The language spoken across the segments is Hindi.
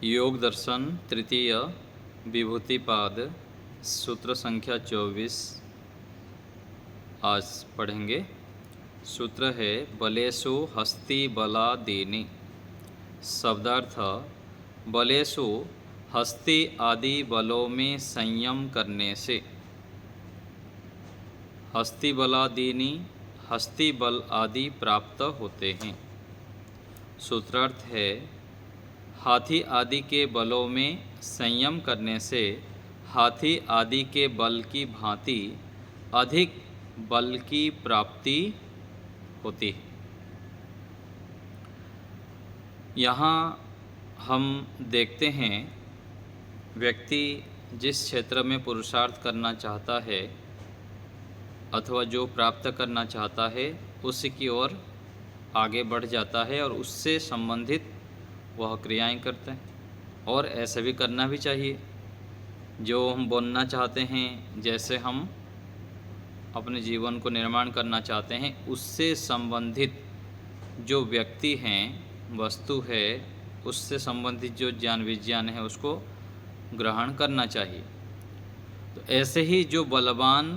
योग दर्शन तृतीय विभूतिपाद सूत्र संख्या 24 आज पढ़ेंगे। सूत्र है बलेषु हस्ति बलादीनि। शब्दार्थ बलेषु हस्ति आदि बलों में संयम करने से। हस्ति बलादीनि हस्ति बल आदि प्राप्त होते हैं। सूत्रार्थ है हाथी आदि के बलों में संयम करने से हाथी आदि के बल की भांति अधिक बल की प्राप्ति होती है। यहाँ हम देखते हैं व्यक्ति जिस क्षेत्र में पुरुषार्थ करना चाहता है अथवा जो प्राप्त करना चाहता है उसकी ओर आगे बढ़ जाता है और उससे संबंधित वह क्रियाएं करते हैं। और ऐसे भी करना भी चाहिए। जो हम बनना चाहते हैं, जैसे हम अपने जीवन को निर्माण करना चाहते हैं, उससे संबंधित जो व्यक्ति हैं, वस्तु है, उससे संबंधित जो ज्ञान विज्ञान है उसको ग्रहण करना चाहिए। तो ऐसे ही जो बलवान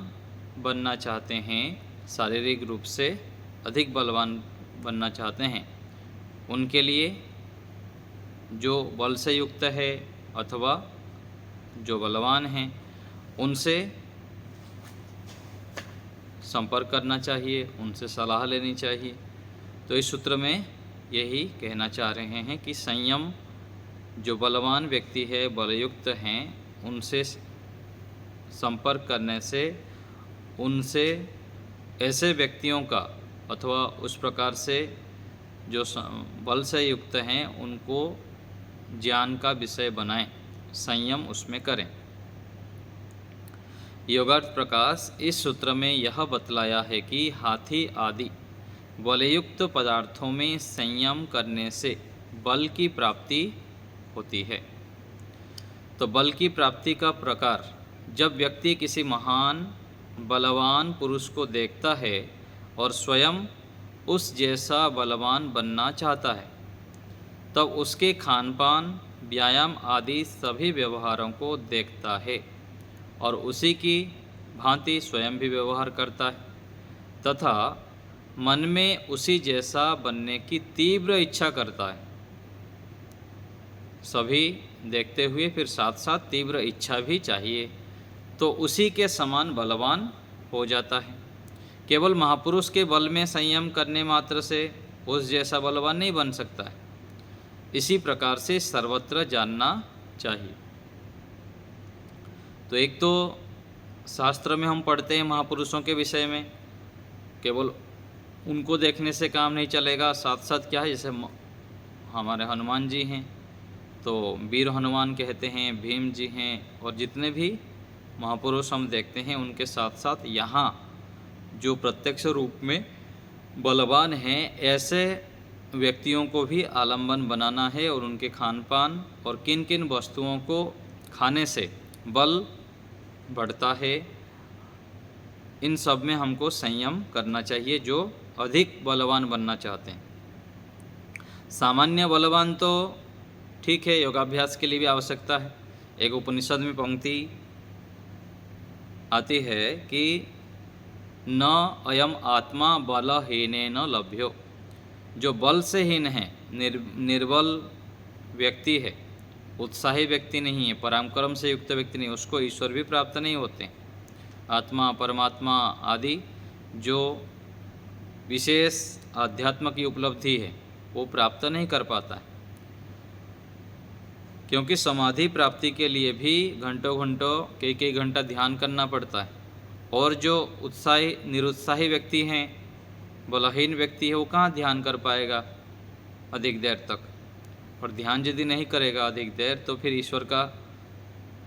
बनना चाहते हैं, शारीरिक रूप से अधिक बलवान बनना चाहते हैं, उनके लिए जो बल से युक्त है अथवा जो बलवान हैं उनसे संपर्क करना चाहिए, उनसे सलाह लेनी चाहिए। तो इस सूत्र में यही कहना चाह रहे हैं कि संयम जो बलवान व्यक्ति है, बलयुक्त हैं, उनसे संपर्क करने से उनसे ऐसे व्यक्तियों का अथवा उस प्रकार से जो बल से युक्त हैं उनको ज्ञान का विषय बनाएं, संयम उसमें करें। योगार्थ प्रकाश इस सूत्र में यह बतलाया है कि हाथी आदि बलयुक्त पदार्थों में संयम करने से बल की प्राप्ति होती है। तो बल की प्राप्ति का प्रकार, जब व्यक्ति किसी महान बलवान पुरुष को देखता है और स्वयं उस जैसा बलवान बनना चाहता है, तब उसके खान पान, व्यायाम आदि सभी व्यवहारों को देखता है और उसी की भांति स्वयं भी व्यवहार करता है तथा मन में उसी जैसा बनने की तीव्र इच्छा करता है। सभी देखते हुए फिर साथ साथ तीव्र इच्छा भी चाहिए, तो उसी के समान बलवान हो जाता है। केवल महापुरुष के बल में संयम करने मात्र से उस जैसा बलवान नहीं बन सकता है। इसी प्रकार से सर्वत्र जानना चाहिए। तो एक तो शास्त्र में हम पढ़ते हैं महापुरुषों के विषय में, केवल उनको देखने से काम नहीं चलेगा। साथ साथ क्या है, जैसे हमारे हनुमान जी हैं तो वीर हनुमान कहते हैं, भीम जी हैं, और जितने भी महापुरुष हम देखते हैं उनके साथ साथ यहाँ जो प्रत्यक्ष रूप में बलवान हैं ऐसे व्यक्तियों को भी आलंबन बनाना है और उनके खान पान और किन किन वस्तुओं को खाने से बल बढ़ता है, इन सब में हमको संयम करना चाहिए जो अधिक बलवान बनना चाहते हैं। सामान्य बलवान तो ठीक है, योगाभ्यास के लिए भी आवश्यकता है। एक उपनिषद में पंक्ति आती है कि न अयम आत्मा बलहीनेन लभ्यो। जो बल से हीन है, निर्बल व्यक्ति है, उत्साही व्यक्ति नहीं है, पराक्रम से युक्त व्यक्ति नहीं, उसको ईश्वर भी प्राप्त नहीं होते। आत्मा, परमात्मा आदि जो विशेष आध्यात्म की उपलब्धि है वो प्राप्त नहीं कर पाता है, क्योंकि समाधि प्राप्ति के लिए भी घंटों घंटों कई घंटा ध्यान करना पड़ता है। और जो उत्साही निरुत्साही व्यक्ति हैं, बलहीन व्यक्ति है, वो कहाँ ध्यान कर पाएगा अधिक देर तक। और ध्यान यदि नहीं करेगा अधिक देर तो फिर ईश्वर का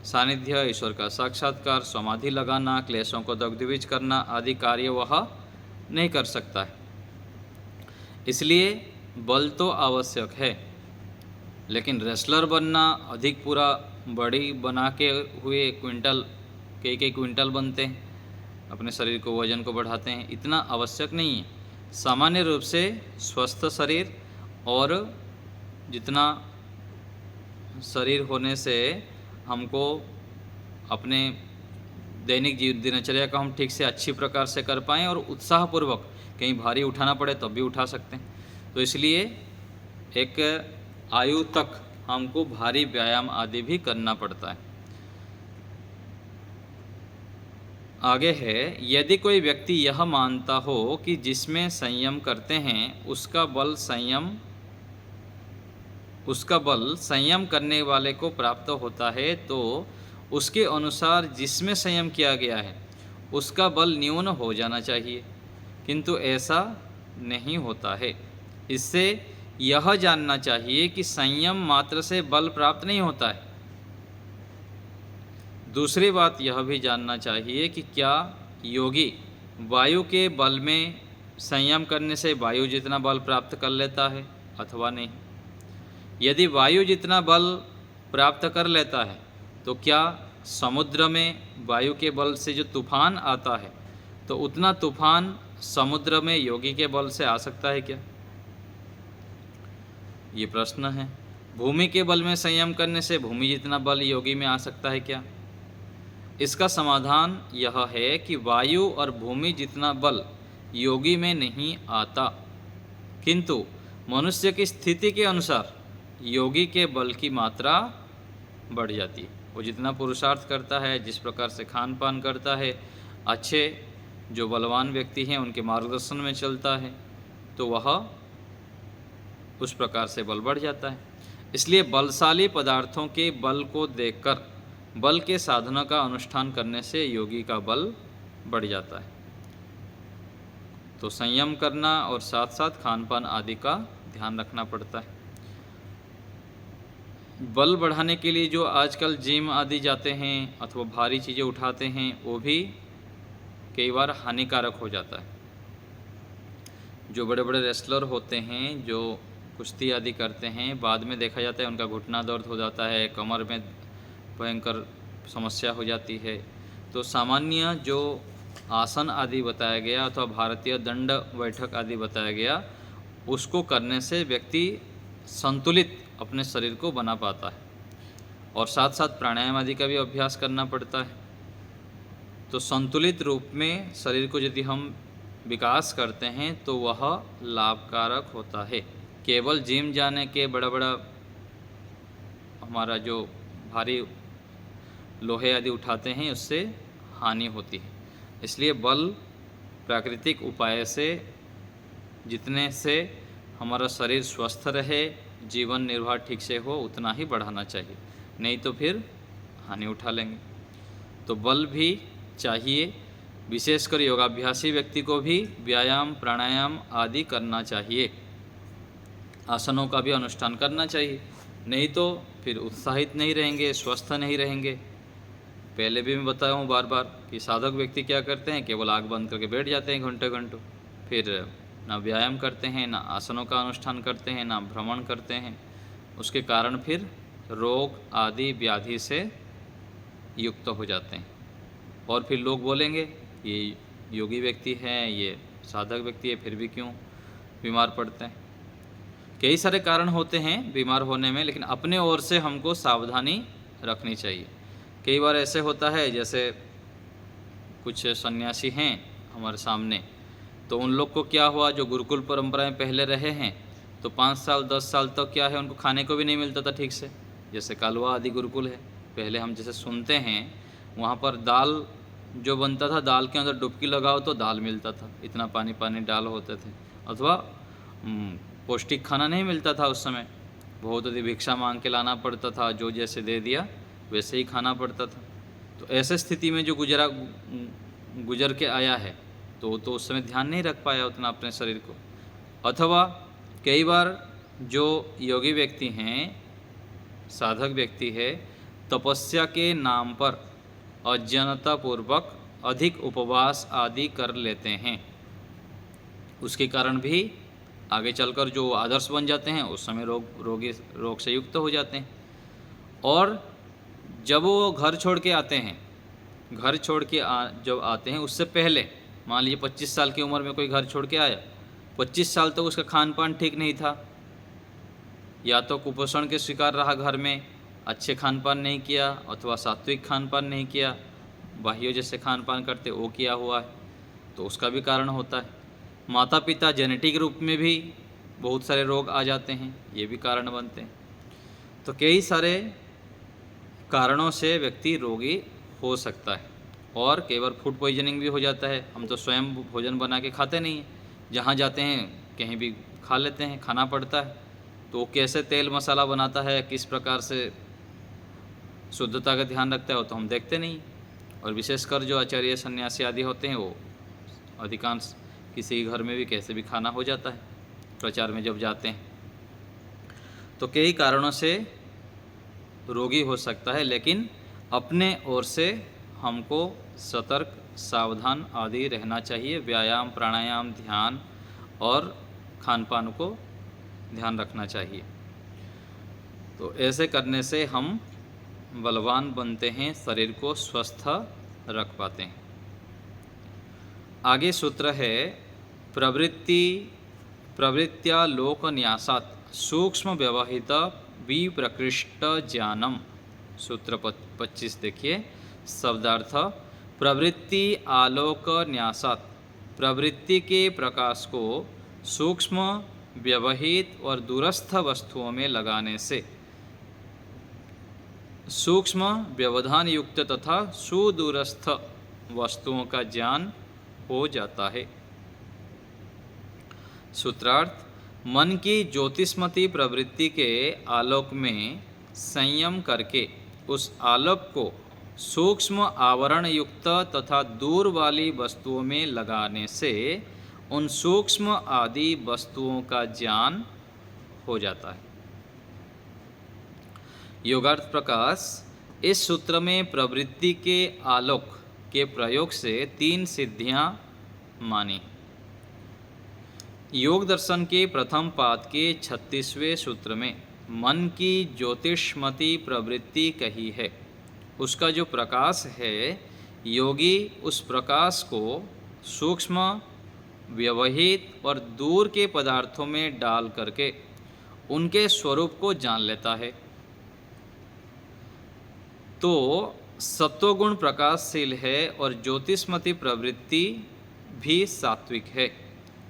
सानिध्य, ईश्वर का साक्षात्कार, समाधि लगाना, क्लेशों को दग्धीभूत करना आदि कार्य वह नहीं कर सकता है। इसलिए बल तो आवश्यक है, लेकिन रेसलर बनना, अधिक पूरा बॉडी बना के हुए क्विंटल कई क्विंटल बनते हैं, अपने शरीर को वजन को बढ़ाते हैं, इतना आवश्यक नहीं है। सामान्य रूप से स्वस्थ शरीर और जितना शरीर होने से हमको अपने दैनिक दिनचर्या को हम ठीक से अच्छी प्रकार से कर पाएँ और उत्साहपूर्वक कहीं भारी उठाना पड़े तब भी उठा सकते हैं। तो इसलिए एक आयु तक हमको भारी व्यायाम आदि भी करना पड़ता है। आगे है, यदि कोई व्यक्ति यह मानता हो कि जिसमें संयम करते हैं उसका बल संयम करने वाले को प्राप्त होता है, तो उसके अनुसार जिसमें संयम किया गया है उसका बल न्यून हो जाना चाहिए, किंतु ऐसा नहीं होता है। इससे यह जानना चाहिए कि संयम मात्र से बल प्राप्त नहीं होता है। दूसरी बात यह भी जानना चाहिए कि क्या योगी वायु के बल में संयम करने से वायु जितना बल प्राप्त कर लेता है अथवा नहीं। यदि वायु जितना बल प्राप्त कर लेता है तो क्या समुद्र में वायु के बल से जो तूफान आता है तो उतना तूफान समुद्र में योगी के बल से आ सकता है क्या? ये प्रश्न है। भूमि के बल में संयम करने से भूमि जितना बल योगी में आ सकता है क्या? इसका समाधान यह है कि वायु और भूमि जितना बल योगी में नहीं आता, किंतु मनुष्य की स्थिति के अनुसार योगी के बल की मात्रा बढ़ जाती है। वो जितना पुरुषार्थ करता है, जिस प्रकार से खान पान करता है, अच्छे जो बलवान व्यक्ति हैं उनके मार्गदर्शन में चलता है, तो वह उस प्रकार से बल बढ़ जाता है। इसलिए बलशाली पदार्थों के बल को देखकर बल के साधनों का अनुष्ठान करने से योगी का बल बढ़ जाता है। तो संयम करना और साथ साथ खान पान आदि का ध्यान रखना पड़ता है। बल बढ़ाने के लिए जो आजकल जिम आदि जाते हैं अथवा भारी चीज़ें उठाते हैं, वो भी कई बार हानिकारक हो जाता है। जो बड़े बड़े रेसलर होते हैं, जो कुश्ती आदि करते हैं, बाद में देखा जाता है उनका घुटना दर्द हो जाता है, कमर में भयंकर समस्या हो जाती है। तो सामान्य जो आसन आदि बताया गया अथवा भारतीय दंड बैठक आदि बताया गया, उसको करने से व्यक्ति संतुलित अपने शरीर को बना पाता है। और साथ साथ प्राणायाम आदि का भी अभ्यास करना पड़ता है। तो संतुलित रूप में शरीर को यदि हम विकास करते हैं तो वह लाभकारक होता है। केवल जिम जाने के बड़ा बड़ा हमारा जो भारी लोहे आदि उठाते हैं उससे हानि होती है। इसलिए बल प्राकृतिक उपाय से जितने से हमारा शरीर स्वस्थ रहे, जीवन निर्वाह ठीक से हो, उतना ही बढ़ाना चाहिए, नहीं तो फिर हानि उठा लेंगे। तो बल भी चाहिए। विशेषकर योगाभ्यासी व्यक्ति को भी व्यायाम प्राणायाम आदि करना चाहिए, आसनों का भी अनुष्ठान करना चाहिए, नहीं तो फिर उत्साहित नहीं रहेंगे, स्वस्थ नहीं रहेंगे। पहले भी मैं बताया हूँ बार बार कि साधक व्यक्ति क्या करते हैं, केवल आँख बंद करके बैठ जाते हैं घंटे घंटों, फिर ना व्यायाम करते हैं, ना आसनों का अनुष्ठान करते हैं, ना भ्रमण करते हैं। उसके कारण फिर रोग आदि व्याधि से युक्त हो जाते हैं। और फिर लोग बोलेंगे ये योगी व्यक्ति है, ये साधक व्यक्ति है, फिर भी क्यों बीमार पड़ते हैं। कई सारे कारण होते हैं बीमार होने में, लेकिन अपने ओर से हमको सावधानी रखनी चाहिए। कई बार ऐसे होता है, जैसे कुछ सन्यासी हैं हमारे सामने, तो उन लोग को क्या हुआ, जो गुरुकुल परंपरा में पहले रहे हैं, तो 5 साल 10 साल तक क्या है, उनको खाने को भी नहीं मिलता था ठीक से। जैसे कालवा आदि गुरुकुल है, पहले हम जैसे सुनते हैं, वहाँ पर दाल जो बनता था, दाल के अंदर डुबकी लगाओ तो दाल मिलता था, इतना पानी पानी डाल होते थे। अथवा पौष्टिक खाना नहीं मिलता था उस समय, बहुत अधिक भिक्षा मांग के लाना पड़ता था, जो जैसे दे दिया वैसे ही खाना पड़ता था। तो ऐसे स्थिति में जो गुजर के आया है, तो उस समय ध्यान नहीं रख पाया उतना अपने शरीर को। अथवा कई बार जो योगी व्यक्ति हैं, साधक व्यक्ति है, तपस्या के नाम पर अज्ञानतापूर्वक अधिक उपवास आदि कर लेते हैं। उसके कारण भी आगे चलकर जो आदर्श बन जाते हैं, उस समय रोग से युक्त हो जाते हैं। और जब वो घर छोड़ के आते हैं, घर छोड़ के जब आते हैं, उससे पहले मान लीजिए 25 साल की उम्र में कोई घर छोड़ के आया, 25 साल तक उसका खान पान ठीक नहीं था, या तो कुपोषण के शिकार रहा घर में, अच्छे खान पान नहीं किया अथवा सात्विक खान पान नहीं किया, बाह्य जैसे खान पान करते वो किया हुआ है, तो उसका भी कारण होता है। माता पिता जेनेटिक रूप में भी बहुत सारे रोग आ जाते हैं, ये भी कारण बनते हैं। तो कई सारे कारणों से व्यक्ति रोगी हो सकता है। और कई बार फूड पॉइजनिंग भी हो जाता है। हम तो स्वयं भोजन बना के खाते नहीं हैं, जहाँ जाते हैं कहीं भी खा लेते हैं, खाना पड़ता है। तो कैसे तेल मसाला बनाता है, किस प्रकार से शुद्धता का ध्यान रखता है, वो तो हम देखते नहीं। और विशेषकर जो आचार्य सन्यासी आदि होते हैं, वो अधिकांश किसी घर में भी कैसे भी खाना हो जाता है प्रचार में जब जाते हैं। तो कई कारणों से रोगी हो सकता है, लेकिन अपने ओर से हमको सतर्क, सावधान आदि रहना चाहिए। व्यायाम, प्राणायाम, ध्यान और खान पान को ध्यान रखना चाहिए। तो ऐसे करने से हम बलवान बनते हैं, शरीर को स्वस्थ रख पाते हैं। आगे सूत्र है प्रवृत्त्या लोक न्यासात सूक्ष्म व्यवहित विप्रकृष्ट ज्ञानम। सूत्र 25 देखिए, शब्दार्थ। प्रवृत्ति आलोक न्यासात, प्रवृत्ति के प्रकाश को सूक्ष्म, व्यवहित और दूरस्थ वस्तुओं में लगाने से सूक्ष्म, व्यवधान युक्त तथा सुदूरस्थ वस्तुओं का ज्ञान हो जाता है। सूत्रार्थ। मन की ज्योतिष्मती प्रवृत्ति के आलोक में संयम करके उस आलोक को सूक्ष्म आवरण युक्त तथा दूर वाली वस्तुओं में लगाने से उन सूक्ष्म आदि वस्तुओं का ज्ञान हो जाता है। योगार्थ प्रकाश। इस सूत्र में प्रवृत्ति के आलोक के प्रयोग से 3 सिद्धियां मानी। योग दर्शन के प्रथम पाद के 36वें सूत्र में मन की ज्योतिष्मती प्रवृत्ति कही है। उसका जो प्रकाश है, योगी उस प्रकाश को सूक्ष्म, व्यवहित और दूर के पदार्थों में डाल करके उनके स्वरूप को जान लेता है। तो सत्वगुण प्रकाशशील है और ज्योतिष्मती प्रवृत्ति भी सात्विक है।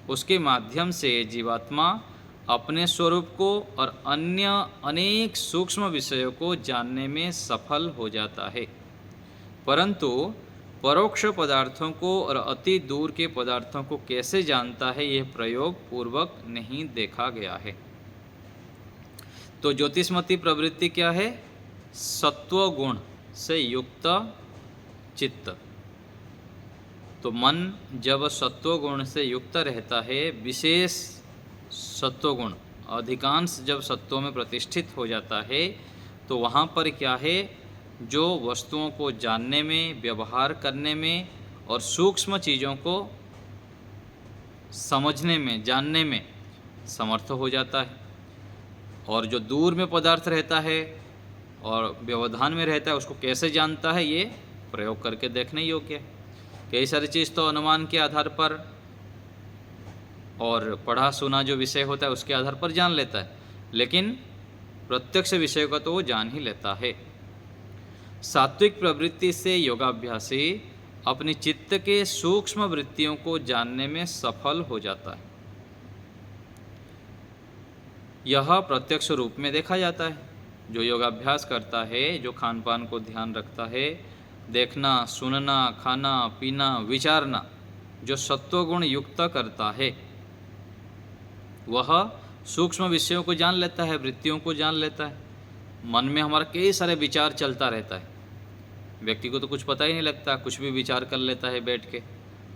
उसके माध्यम से जीवात्मा अपने स्वरूप को और अन्य अनेक सूक्ष्म विषयों को जानने में सफल हो जाता है। परंतु परोक्ष पदार्थों को और अति दूर के पदार्थों को कैसे जानता है, यह प्रयोग पूर्वक नहीं देखा गया है। तो ज्योतिष्मती प्रवृत्ति क्या है? सत्वगुण से युक्त चित्त। तो मन जब सत्वगुण से युक्त रहता है, विशेष सत्वगुण, अधिकांश जब सत्वों में प्रतिष्ठित हो जाता है, तो वहाँ पर क्या है, जो वस्तुओं को जानने में, व्यवहार करने में और सूक्ष्म चीज़ों को समझने में, जानने में समर्थ हो जाता है। और जो दूर में पदार्थ रहता है और व्यवधान में रहता है, उसको कैसे जानता है, ये प्रयोग करके देखने योग्य है। कई सारी चीज़ तो अनुमान के आधार पर और पढ़ा सुना जो विषय होता है उसके आधार पर जान लेता है, लेकिन प्रत्यक्ष विषय का तो वो जान ही लेता है। सात्विक प्रवृत्ति से योगाभ्यासी अपनी चित्त के सूक्ष्म वृत्तियों को जानने में सफल हो जाता है। यह प्रत्यक्ष रूप में देखा जाता है। जो योगाभ्यास करता है, जो खान पान को ध्यान रखता है, देखना, सुनना, खाना, पीना, विचारना जो सत्वगुण युक्त करता है, वह सूक्ष्म विषयों को जान लेता है, वृत्तियों को जान लेता है। मन में हमारा कई सारे विचार चलता रहता है, व्यक्ति को तो कुछ पता ही नहीं लगता, कुछ भी विचार कर लेता है बैठ के।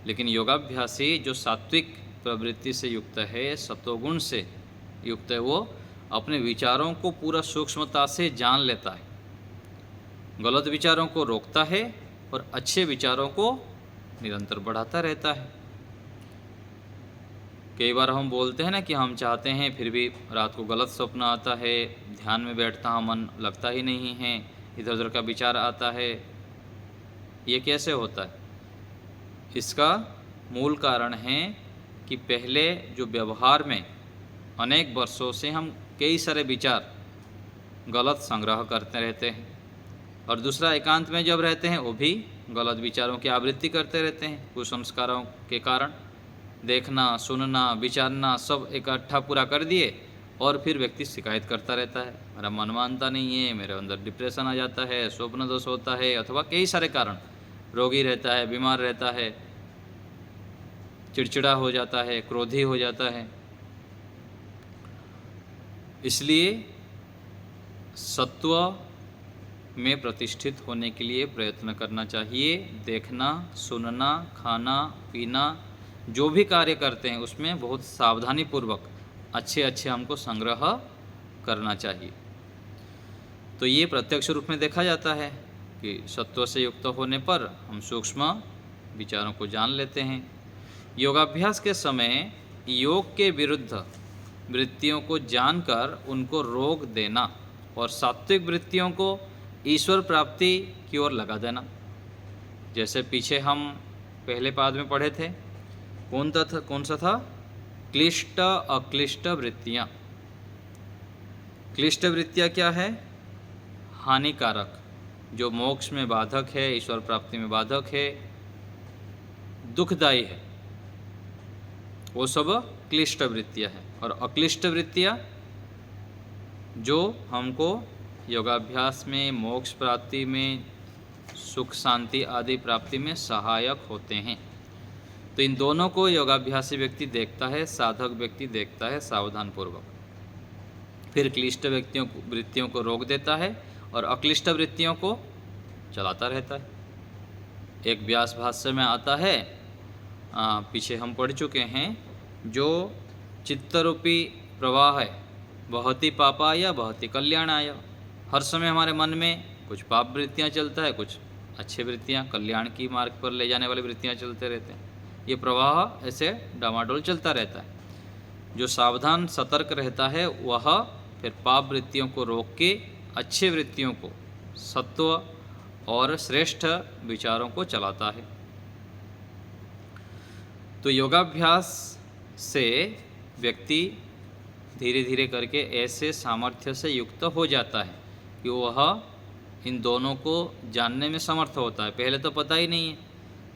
लेकिन योगाभ्यासी जो सात्विक प्रवृत्ति से युक्त है, सत्वगुण से युक्त है, वो अपने विचारों को पूरा सूक्ष्मता से जान लेता है, गलत विचारों को रोकता है और अच्छे विचारों को निरंतर बढ़ाता रहता है। कई बार हम बोलते हैं ना कि हम चाहते हैं, फिर भी रात को गलत स्वप्न आता है, ध्यान में बैठता हूँ, मन लगता ही नहीं है, इधर उधर का विचार आता है। ये कैसे होता है? इसका मूल कारण है कि पहले जो व्यवहार में अनेक वर्षों से हम कई सारे विचार गलत संग्रह करते रहते हैं, और दूसरा एकांत में जब रहते हैं वो भी गलत विचारों की आवृत्ति करते रहते हैं। कुसंस्कारों के कारण देखना, सुनना, विचारना सब इकट्ठा पूरा कर दिए और फिर व्यक्ति शिकायत करता रहता है, मेरा मन मानता नहीं है, मेरे अंदर डिप्रेशन आ जाता है, स्वप्न दोष होता है, अथवा कई सारे कारण, रोगी रहता है, बीमार रहता है, चिड़चिड़ा हो जाता है, क्रोधी हो जाता है। इसलिए सत्व में प्रतिष्ठित होने के लिए प्रयत्न करना चाहिए। देखना, सुनना, खाना, पीना, जो भी कार्य करते हैं उसमें बहुत सावधानी पूर्वक अच्छे अच्छे हमको संग्रह करना चाहिए। तो ये प्रत्यक्ष रूप में देखा जाता है कि सत्व से युक्त होने पर हम सूक्ष्म विचारों को जान लेते हैं। योगाभ्यास के समय योग के विरुद्ध वृत्तियों को जानकर उनको रोक देना और सात्विक वृत्तियों को ईश्वर प्राप्ति की ओर लगा देना। जैसे पीछे हम पहले पाद में पढ़े थे, कौन सा था? क्लिष्ट अक्लिष्ट वृत्तियाँ। क्लिष्ट वृत्तियाँ क्या है? हानिकारक, जो मोक्ष में बाधक है, ईश्वर प्राप्ति में बाधक है, दुखदायी है, वो सब क्लिष्ट वृत्तियाँ हैं। और अक्लिष्ट वृत्तियाँ जो हमको योगाभ्यास में, मोक्ष प्राप्ति में, सुख शांति आदि प्राप्ति में सहायक होते हैं। तो इन दोनों को योगाभ्यासी व्यक्ति देखता है, साधक व्यक्ति देखता है सावधान पूर्वक, फिर क्लिष्ट वृत्तियों को रोक देता है और अक्लिष्ट वृत्तियों को चलाता रहता है। एक व्यास भाष्य में आता है, पीछे हम पढ़ चुके हैं, जो चित्तरूपी प्रवाह है, बहुत ही पापाय बहुत ही कल्याणाय। हर समय हमारे मन में कुछ पाप वृत्तियाँ चलता है, कुछ अच्छे वृत्तियाँ, कल्याण की मार्ग पर ले जाने वाली वृत्तियाँ चलते रहते हैं। ये प्रवाह ऐसे डामाडोल चलता रहता है। जो सावधान सतर्क रहता है वह फिर पाप वृत्तियों को रोक के अच्छे वृत्तियों को, सत्व और श्रेष्ठ विचारों को चलाता है। तो योगाभ्यास से व्यक्ति धीरे धीरे करके ऐसे सामर्थ्य से युक्त हो जाता है कि वह इन दोनों को जानने में समर्थ होता है। पहले तो पता ही नहीं है,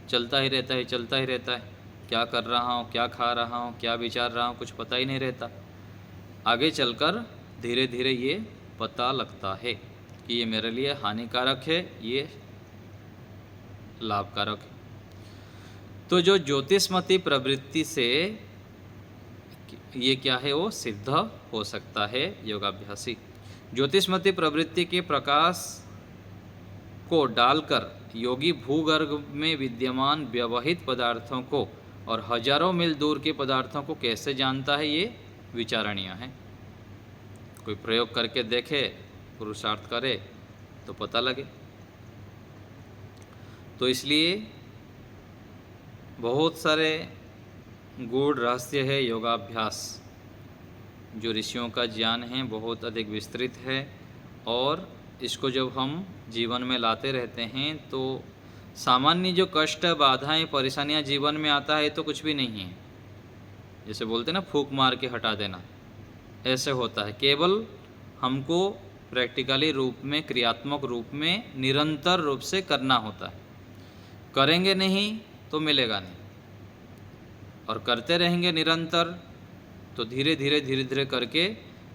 चलता ही रहता है, चलता ही रहता है, क्या कर रहा हूँ, क्या खा रहा हूँ, क्या विचार रहा हूँ, कुछ पता ही नहीं रहता। आगे चलकर धीरे धीरे ये पता लगता है कि ये मेरे लिए हानिकारक है, ये लाभकारक है। तो जो ज्योतिषमती प्रवृत्ति से ये क्या है, वो सिद्ध हो सकता है योगाभ्यासी। ज्योतिषमती प्रवृत्ति के प्रकाश को डालकर योगी भूगर्भ में विद्यमान व्यवहित पदार्थों को और हजारों मील दूर के पदार्थों को कैसे जानता है, ये विचारणीय है। कोई प्रयोग करके देखे, पुरुषार्थ करे तो पता लगे। तो इसलिए बहुत सारे गूढ़ रहस्य है योगाभ्यास। जो ऋषियों का ज्ञान है बहुत अधिक विस्तृत है, और इसको जब हम जीवन में लाते रहते हैं तो सामान्य जो कष्ट, बाधाएं, परेशानियां जीवन में आता है तो कुछ भी नहीं है। जैसे बोलते हैं ना, फूंक मार के हटा देना, ऐसे होता है। केवल हमको प्रैक्टिकली रूप में, क्रियात्मक रूप में निरंतर रूप से करना होता है। करेंगे नहीं तो मिलेगा नहीं, और करते रहेंगे निरंतर तो धीरे धीरे करके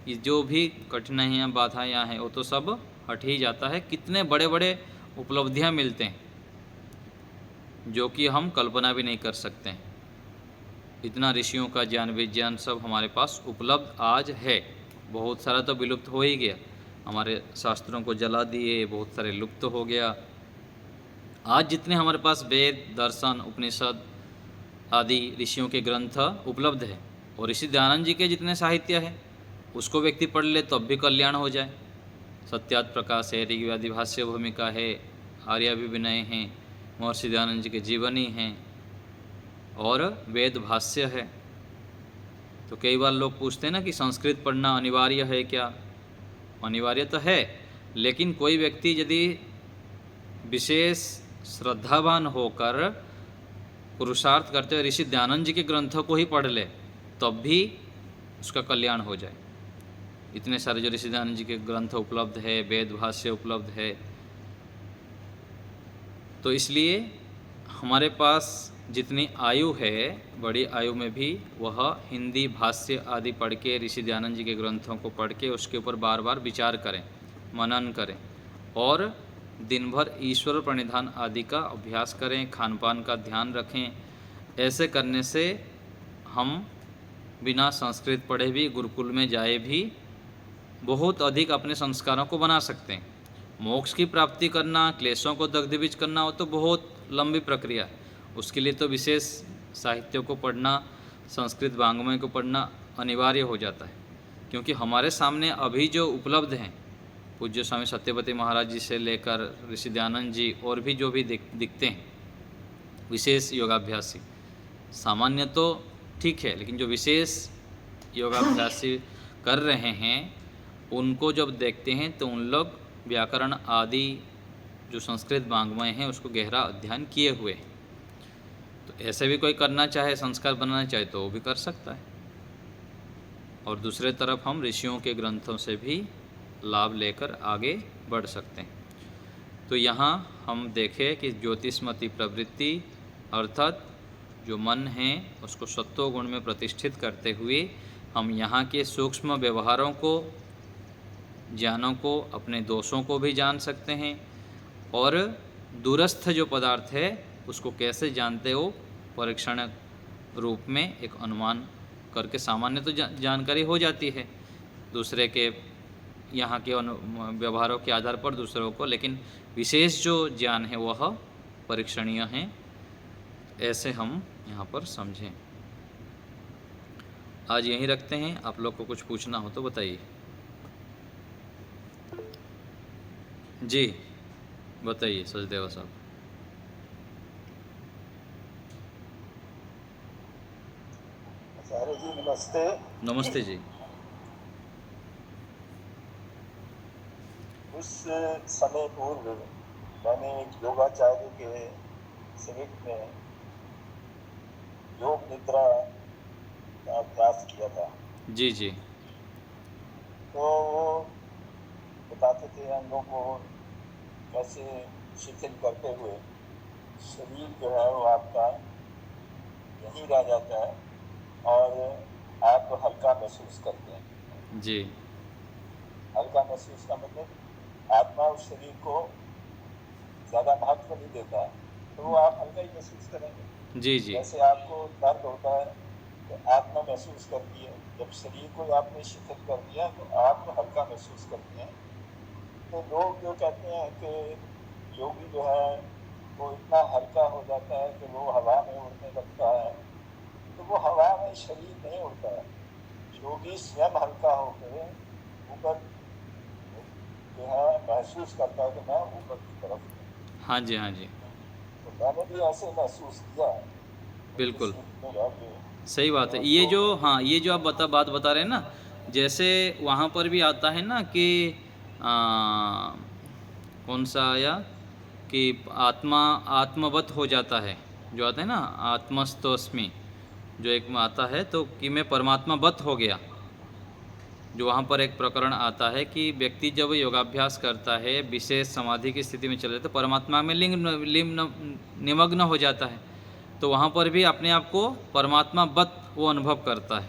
ये जो भी कठिनाइयाँ, बाधाएँ हैं वो तो सब हट ही जाता है। कितने बड़े बड़े उपलब्धियाँ मिलते हैं जो कि हम कल्पना भी नहीं कर सकते हैं। इतना ऋषियों का ज्ञान, विज्ञान सब हमारे पास उपलब्ध आज है। बहुत सारा तो विलुप्त हो ही गया, हमारे शास्त्रों को जला दिए, बहुत सारे लुप्त हो गया। आज जितने हमारे पास वेद, दर्शन, उपनिषद आदि ऋषियों के ग्रंथ उपलब्ध है, और ऋषि दयानंद जी के जितने साहित्य है उसको व्यक्ति पढ़ ले तो अब भी कल्याण हो जाए। सत्यात प्रकाश है, ऋग्वेदी भाष्य भूमिका है, आर्याभिविनय हैं, महर्षि दयानंद जी के जीवनी हैं, और वेद भाष्य है। तो कई बार लोग पूछते हैं ना कि संस्कृत पढ़ना अनिवार्य है क्या? अनिवार्य तो है, लेकिन कोई व्यक्ति यदि विशेष श्रद्धावान होकर पुरुषार्थ करते हुए ऋषि दयानंद जी के ग्रंथों को ही पढ़ ले तब भी उसका कल्याण हो जाए। इतने सारे जो ऋषि दयानंद जी के ग्रंथ उपलब्ध है, वेद भाष्य उपलब्ध है। तो इसलिए हमारे पास जितनी आयु है, बड़ी आयु में भी वह हिंदी भाष्य आदि पढ़ के, ऋषि दयानंद जी के ग्रंथों को पढ़ के उसके ऊपर बार बार विचार करें, मनन करें और दिन भर ईश्वर प्रणिधान आदि का अभ्यास करें, खान पान का ध्यान रखें। ऐसे करने से हम बिना संस्कृत पढ़े भी, गुरुकुल में जाए भी बहुत अधिक अपने संस्कारों को बना सकते हैं। मोक्ष की प्राप्ति करना, क्लेशों को दग्धीभूत करना, वो तो बहुत लंबी प्रक्रिया है। उसके लिए तो विशेष साहित्यों को पढ़ना, संस्कृत वाङ्मय को पढ़ना अनिवार्य हो जाता है। क्योंकि हमारे सामने अभी जो उपलब्ध हैं, पूज्य स्वामी सत्यवती महाराज जी से लेकर ऋषि दयानंद जी और भी जो भी दिखते हैं विशेष योगाभ्यासी, सामान्य तो ठीक है, लेकिन जो विशेष योगाभ्यासी कर रहे हैं उनको जब देखते हैं तो उन लोग व्याकरण आदि जो संस्कृत वाङ्मय हैं उसको गहरा अध्ययन किए हुए हैं। तो ऐसे भी कोई करना चाहे, संस्कार बनाना चाहे तो वो भी कर सकता है। और दूसरे तरफ हम ऋषियों के ग्रंथों से भी लाभ लेकर आगे बढ़ सकते हैं। तो यहाँ हम देखें कि ज्योतिषमती प्रवृत्ति अर्थात जो मन है उसको सत्व गुण में प्रतिष्ठित करते हुए हम यहाँ के सूक्ष्म व्यवहारों को, ज्ञानों को, अपने दोषों को भी जान सकते हैं और दूरस्थ जो पदार्थ है उसको कैसे जानते हो, परीक्षण रूप में एक अनुमान करके सामान्य तो जानकारी हो जाती है दूसरे के यहाँ के व्यवहारों के आधार पर दूसरों को, लेकिन विशेष जो ज्ञान है वह परीक्षणीय है। ऐसे हम यहाँ पर समझें। आज यहीं रखते हैं। आप लोग को कुछ पूछना हो तो बताइए। जी बताइए सचदेवा साहब। आचार्य जी नमस्ते। नमस्ते जी। कुछ समय पूर्व मैंने एक योगाचार्य के शिविर में योग निद्रा का अभ्यास किया था। जी जी। तो वो बताते थे अंगों को कैसे शिथिल करते हुए शरीर जो है वो आपका यहीं रह जाता है और आप हल्का महसूस करते हैं। जी। हल्का महसूस का मतलब आत्मा उस शरीर को ज़्यादा महत्व नहीं देता, तो वो आप हल्का ही महसूस करेंगे। जी जी। जैसे आपको दर्द होता है तो आत्मा महसूस करती है, जब शरीर को आपने शिथिल कर दिया तो आप हल्का महसूस करते हैं। तो लोग जो कहते हैं कि योगी जो है वो इतना हल्का हो जाता है कि वो हवा में उड़ने लगता है, तो वो हवा में शरीर नहीं उड़ता है। योगी स्वयं हल्का होकर ऊपर जो है महसूस करता है कि मैं ऊपर की तरफ। हाँ जी, हाँ जी, तो मैंने भी ऐसे महसूस किया। बिल्कुल सही बात है। ये जो, हाँ, ये जो आप बात बता रहे हैं ना, जैसे वहाँ पर भी आता है ना कि कौन सा आया कि आत्मवत हो जाता है, जो आता है ना आत्मस्तोस्मि, जो एक में आता है तो कि मैं परमात्मावत हो गया। जो वहाँ पर एक प्रकरण आता है कि व्यक्ति जब योगाभ्यास करता है, विशेष समाधि की स्थिति में चले तो परमात्मा में निमग्न हो जाता है, तो वहाँ पर भी अपने आप को परमात्मावत वो अनुभव करता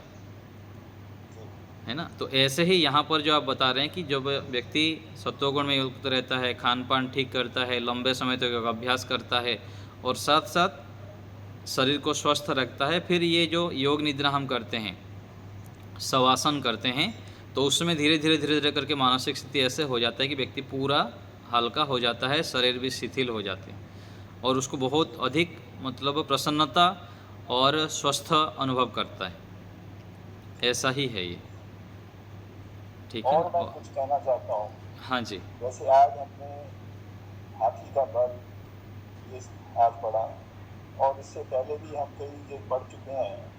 है ना। तो ऐसे ही यहाँ पर जो आप बता रहे हैं कि जब व्यक्ति सत्वगुण में युक्त रहता है, खान पान ठीक करता है, लंबे समय तक योगाभ्यास करता है और साथ साथ शरीर को स्वस्थ रखता है, फिर ये जो योग निद्रा हम करते हैं, शवासन करते हैं, तो उसमें धीरे धीरे करके मानसिक स्थिति ऐसे हो जाता है कि व्यक्ति पूरा हल्का हो जाता है, शरीर भी शिथिल हो जाते हैं और उसको बहुत अधिक मतलब प्रसन्नता और स्वस्थ अनुभव करता है। ऐसा ही है ये, ठीक है। और मैं कुछ कहना चाहता हूँ। हाँ जी। जैसे आज हमने हाथी का बल ये आज पढ़ा और इससे पहले भी हम कई ये पढ़ चुके हैं।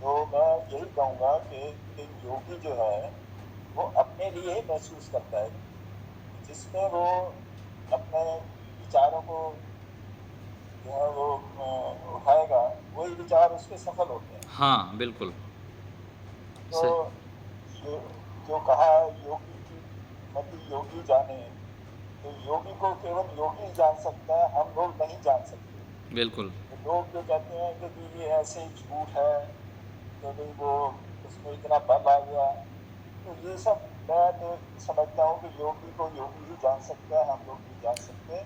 तो मैं यही कहूँगा कि योगी जो है वो अपने लिए महसूस करता है, जिसमें वो अपने विचारों को जो है वो उठाएगा, वही विचार उसके सफल होते हैं। हाँ बिल्कुल। तो जो कहा है योगी की मति योगी जाने, तो योगी को केवल योगी ही जान सकता है, हम लोग नहीं जान सकते। बिल्कुल। तो लोग जो कहते हैं कि ये ऐसे ही झूठ है, तो भाई वो उसमें इतना बल आ गया, तो ये सब मैं तो समझता हूँ कि योगी को योगी ही जान सकता है, हम लोग नहीं जान सकते।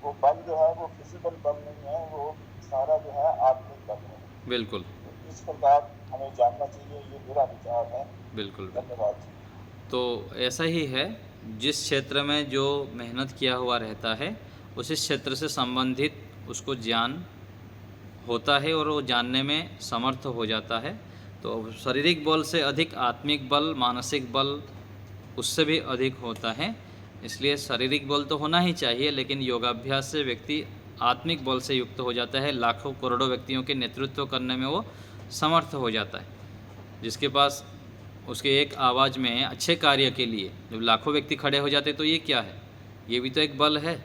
वो बल जो है वो फिजिकल बल नहीं है, वो सारा जो है आत्मिक बल है। बिल्कुल। तो इस प्रकार हमें जानना चाहिए, ये मेरा विचार है। बिल्कुल। धन्यवाद। तो ऐसा ही है, जिस क्षेत्र में जो मेहनत किया हुआ रहता है उसी क्षेत्र से संबंधित उसको ज्ञान होता है और वो जानने में समर्थ हो जाता है। तो शारीरिक बल से अधिक आत्मिक बल, मानसिक बल उससे भी अधिक होता है। इसलिए शारीरिक बल तो होना ही चाहिए, लेकिन योगाभ्यास से व्यक्ति आत्मिक बल से युक्त हो जाता है, लाखों करोड़ों व्यक्तियों के नेतृत्व करने में वो समर्थ हो जाता है। जिसके पास उसके एक आवाज़ में अच्छे कार्य के लिए जब लाखों व्यक्ति खड़े हो जाते तो ये क्या है, ये भी तो एक बल है,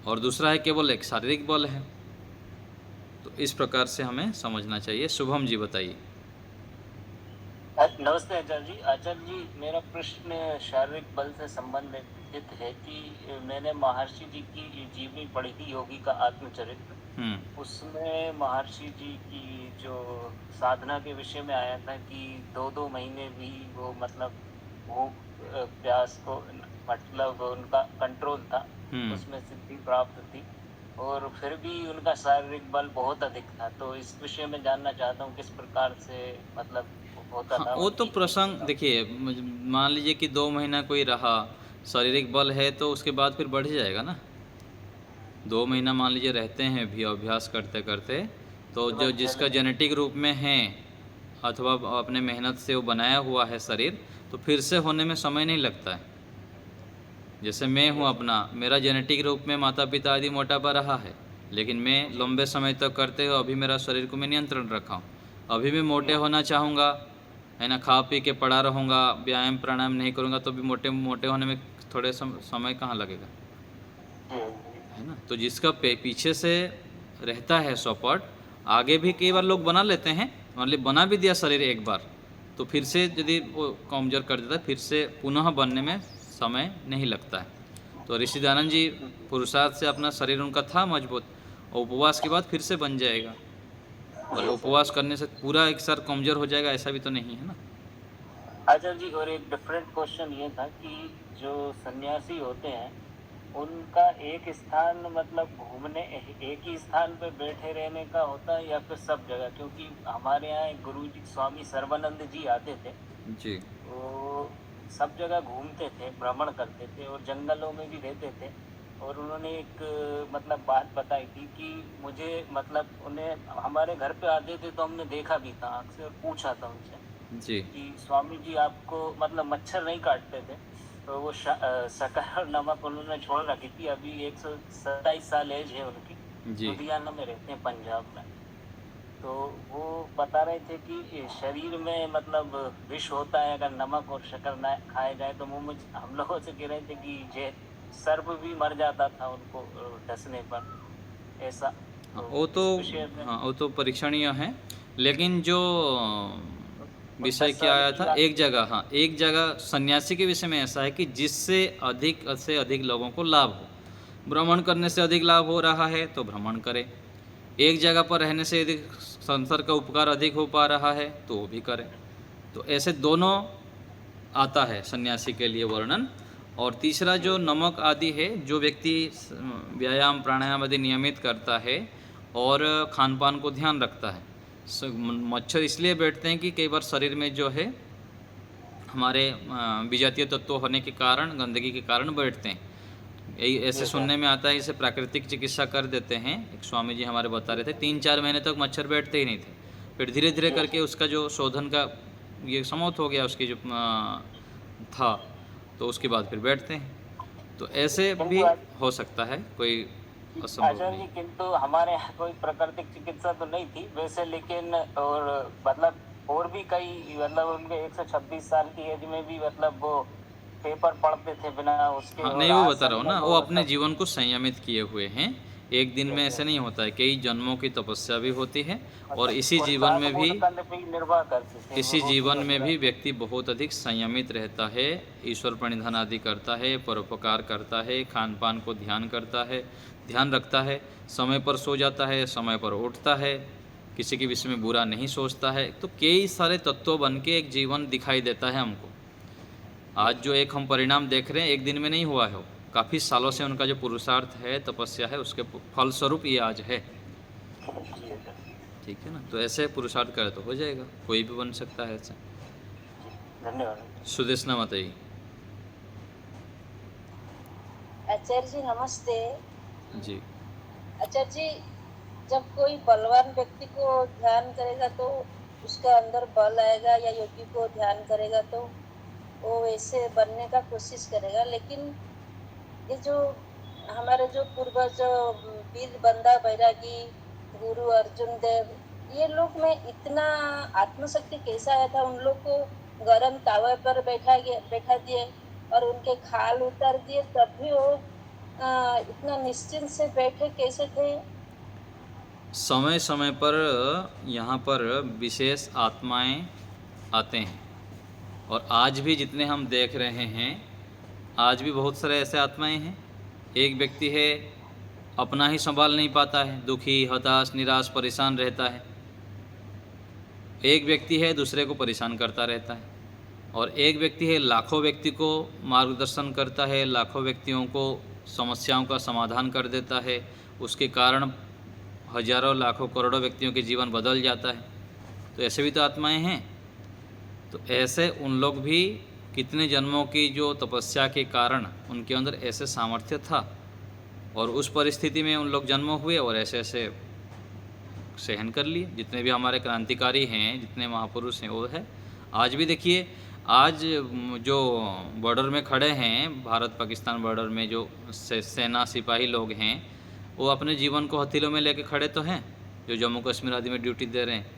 और दूसरा है केवल एक शारीरिक बल है। तो इस प्रकार से हमें समझना चाहिए। शुभम जी बताइए। नमस्ते आचार्य जी। आचार्य जी, मेरा प्रश्न शारीरिक बल से संबंधित है कि मैंने महर्षि जी की जीवनी पढ़ी थी, योगी का आत्मचरित्र। उसमें महर्षि जी की जो साधना के विषय में आया था कि 2-2 महीने भी वो मतलब भूख प्यास को मतलब उनका कंट्रोल था, उसमें सिद्धि प्राप्त थी, और फिर भी उनका शारीरिक बल बहुत अधिक था। तो इस विषय में जानना चाहता हूँ किस प्रकार से मतलब होता था। वो तो प्रसंग देखिए, मान लीजिए कि 2 महीना कोई रहा, शारीरिक बल है तो उसके बाद फिर बढ़ जाएगा ना। 2 महीना मान लीजिए रहते हैं भी अभ्यास करते करते, तो जो जिसका जेनेटिक रूप में है अथवा अपने मेहनत से वो बनाया हुआ है शरीर, तो फिर से होने में समय नहीं लगता है। जैसे मैं हूँ अपना, मेरा जेनेटिक रूप में माता पिता आदि मोटापा रहा है, लेकिन मैं लंबे समय तक करते हुए अभी मेरा शरीर को मैं नियंत्रण रखा हूँ। अभी मैं मोटे होना चाहूँगा, है ना, खा पी के पड़ा रहूँगा, व्यायाम प्राणायाम नहीं करूँगा तो भी मोटे होने में थोड़े समय कहाँ लगेगा, है ना। तो जिसका पीछे से रहता है सपोर्ट, आगे भी कई बार लोग बना लेते हैं, मतलब बना भी दिया शरीर एक बार, तो फिर से यदि वो कमजोर कर देता है, फिर से पुनः बनने में समय नहीं लगता है। तो ऋषि दयानंद जी पुरुषार्थ से अपना शरीर उनका था मजबूत, और उपवास के बाद फिर से बन जाएगा, और उपवास करने से पूरा एक सर कमजोर हो जाएगा ऐसा भी तो नहीं है ना। आचार्य जी, और एक डिफरेंट क्वेश्चन ये था कि जो सन्यासी होते हैं उनका एक स्थान मतलब घूमने, एक ही स्थान पे बैठे रहने का होता है या फिर सब जगह? क्योंकि हमारे यहाँ एक गुरु जी स्वामी सर्वानंद जी आते थे जी, वो सब जगह घूमते थे, भ्रमण करते थे और जंगलों में भी रहते थे। और उन्होंने एक मतलब बात बताई थी कि मुझे मतलब उन्हें हमारे घर पे आते थे तो हमने देखा भी था आँख से, और पूछा था उनसे जी, कि स्वामी जी आपको मतलब मच्छर नहीं काटते थे? तो वो शक्कर और नमक उन्होंने छोड़ रखी थी। अभी 127 साल एज है उनकी, जी। लुधियाना में रहते हैं पंजाब में। तो वो बता रहे थे कि शरीर में मतलब विष होता है, अगर नमक और शक्कर ना खाया जाए तो मुँह में। हम लोगों से कह रहे थे कि जे सर्प भी मर जाता था उनको डसने पर, ऐसा। वो तो इस विषय में हाँ, वो तो परीक्षणीय है, लेकिन जो विषय क्या आया था एक जगह, हाँ एक जगह सन्यासी के विषय में ऐसा है कि जिससे अधिक से अधिक लोगों को लाभ हो, भ्रमण करने से अधिक लाभ हो रहा है तो भ्रमण करें, एक जगह पर रहने से यदि संसार का उपकार अधिक हो पा रहा है तो वो भी करें। तो ऐसे दोनों आता है सन्यासी के लिए वर्णन। और तीसरा जो नमक आदि है, जो व्यक्ति व्यायाम प्राणायाम आदि नियमित करता है और खान पान को ध्यान रखता है, मच्छर इसलिए बैठते हैं कि कई बार शरीर में जो है हमारे विजातीय तत्व होने के कारण, गंदगी के कारण बैठते हैं। यही ऐसे सुनने में आता है, इसे प्राकृतिक चिकित्सा कर देते हैं। एक स्वामी जी हमारे बता रहे थे 3-4 महीने तक मच्छर बैठते ही नहीं थे, फिर धीरे धीरे करके उसका जो शोधन का ये समाप्त हो गया, उसकी जो था, तो उसके बाद फिर बैठते हैं। तो ऐसे भी हो सकता है, कोई असंभव आचार्य नहीं। जी, किंतु हमारे यहाँ कोई प्राकृतिक चिकित्सा तो नहीं थी वैसे, लेकिन और मतलब और भी कई मतलब उनके 126 साल की एज में भी मतलब वो पेपर पढ़ते थे बिना उसके। हाँ और नहीं, वो बता आसन रहा हूँ में ना, वो अपने मतलब जीवन को संयमित किए हुए हैं, एक दिन में ऐसे नहीं होता है, कई जन्मों की तपस्या भी होती है और मतलब इसी जीवन में भी कर्म पे ही निर्भर करते थे इसी वो जीवन रोटी में भी वगैरह। व्यक्ति बहुत अधिक संयमित रहता है, ईश्वर प्रणिधान आदि करता है, परोपकार करता है, खान पान को ध्यान करता है, ध्यान रखता है, समय पर सो जाता है, समय पर उठता है, किसी के विषय में बुरा नहीं सोचता है। तो कई सारे तत्व बन के एक जीवन दिखाई देता है हमको। आज जो एक हम परिणाम देख रहे हैं, एक दिन में नहीं हुआ है, वो काफ़ी सालों से उनका जो पुरुषार्थ है, तपस्या है, उसके फलस्वरूप ये आज है। जी अच्छा। ठीक है ना, तो ऐसे पुरुषार्थ करे तो हो जाएगा, कोई भी बन सकता है ऐसे। धन्यवाद। सुदेशना माताजी। आचार्य जी नमस्ते। जी आचार्य जी, जब कोई बलवान व्यक्ति को ध्यान करेगा तो उसका अंदर बल आएगा, या योगी को ध्यान करेगा तो वो वैसे बनने का कोशिश करेगा। लेकिन ये जो हमारे जो पूर्वज वीर बंदा बैरागी, गुरु अर्जुन देव, ये लोग में इतना आत्मशक्ति कैसा आया था? उन लोग को गरम तावे पर बैठा दिए और उनके खाल उतार दिए, तब भी वो इतना निश्चिंत से बैठे कैसे थे? समय समय पर यहाँ पर विशेष आत्माएं आते हैं, और आज भी जितने हम देख रहे हैं, आज भी बहुत सारे ऐसे आत्माएं हैं। एक व्यक्ति है, अपना ही संभाल नहीं पाता है, दुखी, हताश, निराश, परेशान रहता है। एक व्यक्ति है, दूसरे को परेशान करता रहता है। और एक व्यक्ति है, लाखों व्यक्ति को मार्गदर्शन करता है, लाखों व्यक्तियों को समस्याओं का समाधान कर देता है। उसके कारण हजारों, लाखों, करोड़ों व्यक्तियों के जीवन बदल जाता है। तो ऐसे भी तो आत्माएं हैं। तो ऐसे उन लोग भी कितने जन्मों की जो तपस्या के कारण उनके अंदर ऐसे सामर्थ्य था, और उस परिस्थिति में उन लोग जन्म हुए और ऐसे ऐसे सहन कर लिए। जितने भी हमारे क्रांतिकारी हैं, जितने महापुरुष हैं, वो है। आज भी देखिए, आज जो बॉर्डर में खड़े हैं, भारत पाकिस्तान बॉर्डर में जो सेना सिपाही लोग हैं, वो अपने जीवन को हथेलियों में लेके खड़े तो हैं, जो जम्मू कश्मीर आदि में ड्यूटी दे रहे हैं।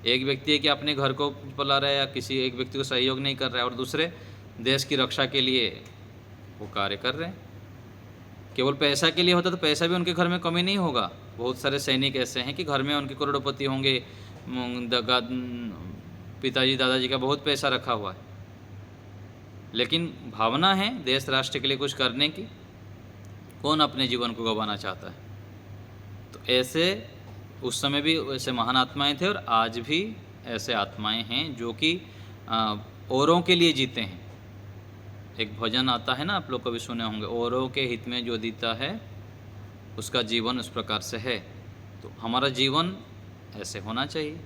एक व्यक्ति है कि अपने घर को पला रहा है, या किसी एक व्यक्ति को सहयोग नहीं कर रहा है, और दूसरे देश की रक्षा के लिए वो कार्य कर रहे हैं। केवल पैसा के लिए होता तो पैसा भी उनके घर में कमी नहीं होगा। बहुत सारे सैनिक ऐसे हैं कि घर में उनके करोड़पति होंगे, पिताजी दादाजी का बहुत पैसा रखा हुआ है, लेकिन भावना है देश राष्ट्र के लिए कुछ करने की। कौन अपने जीवन को गंवाना चाहता है? तो ऐसे उस समय भी ऐसे महान आत्माएं थे, और आज भी ऐसे आत्माएं हैं जो कि औरों के लिए जीते हैं। एक भजन आता है ना, आप लोग कभी सुने होंगे, औरों के हित में जो जीता है उसका जीवन उस प्रकार से है। तो हमारा जीवन ऐसे होना चाहिए।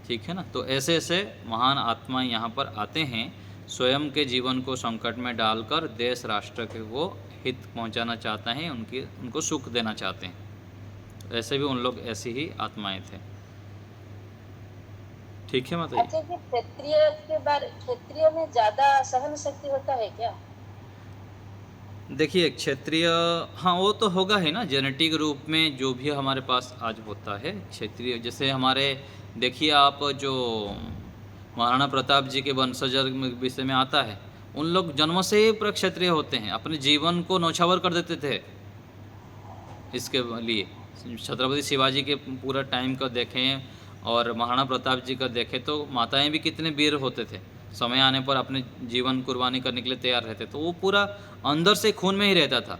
ठीक है ना। तो ऐसे ऐसे महान आत्माएं यहाँ पर आते हैं, स्वयं के जीवन को संकट में डालकर देश राष्ट्र के वो हित पहुँचाना चाहते हैं, उनको सुख देना चाहते हैं। तो ऐसे भी उन लोग ऐसी ही आत्माएं थे। ठीक है माता जी। अच्छा जी, क्षत्रिय में ज्यादा सहन शक्ति होता है क्या? देखिए, क्षत्रिय, हाँ वो तो होगा ही ना, जेनेटिक रूप में जो भी हमारे पास आज होता है क्षत्रिय। जैसे हमारे देखिए आप, जो महाराणा प्रताप जी के वंशजर विषय में आता है, उन लोग जन्म से ही क्षत्रिय होते हैं, अपने जीवन को नौछावर कर देते थे इसके लिए। छत्रपति शिवाजी के पूरा टाइम का देखें और महाराणा प्रताप जी का देखें तो माताएं भी कितने वीर होते थे, समय आने पर अपने जीवन कुर्बानी करने के लिए तैयार रहते। तो वो पूरा अंदर से खून में ही रहता था।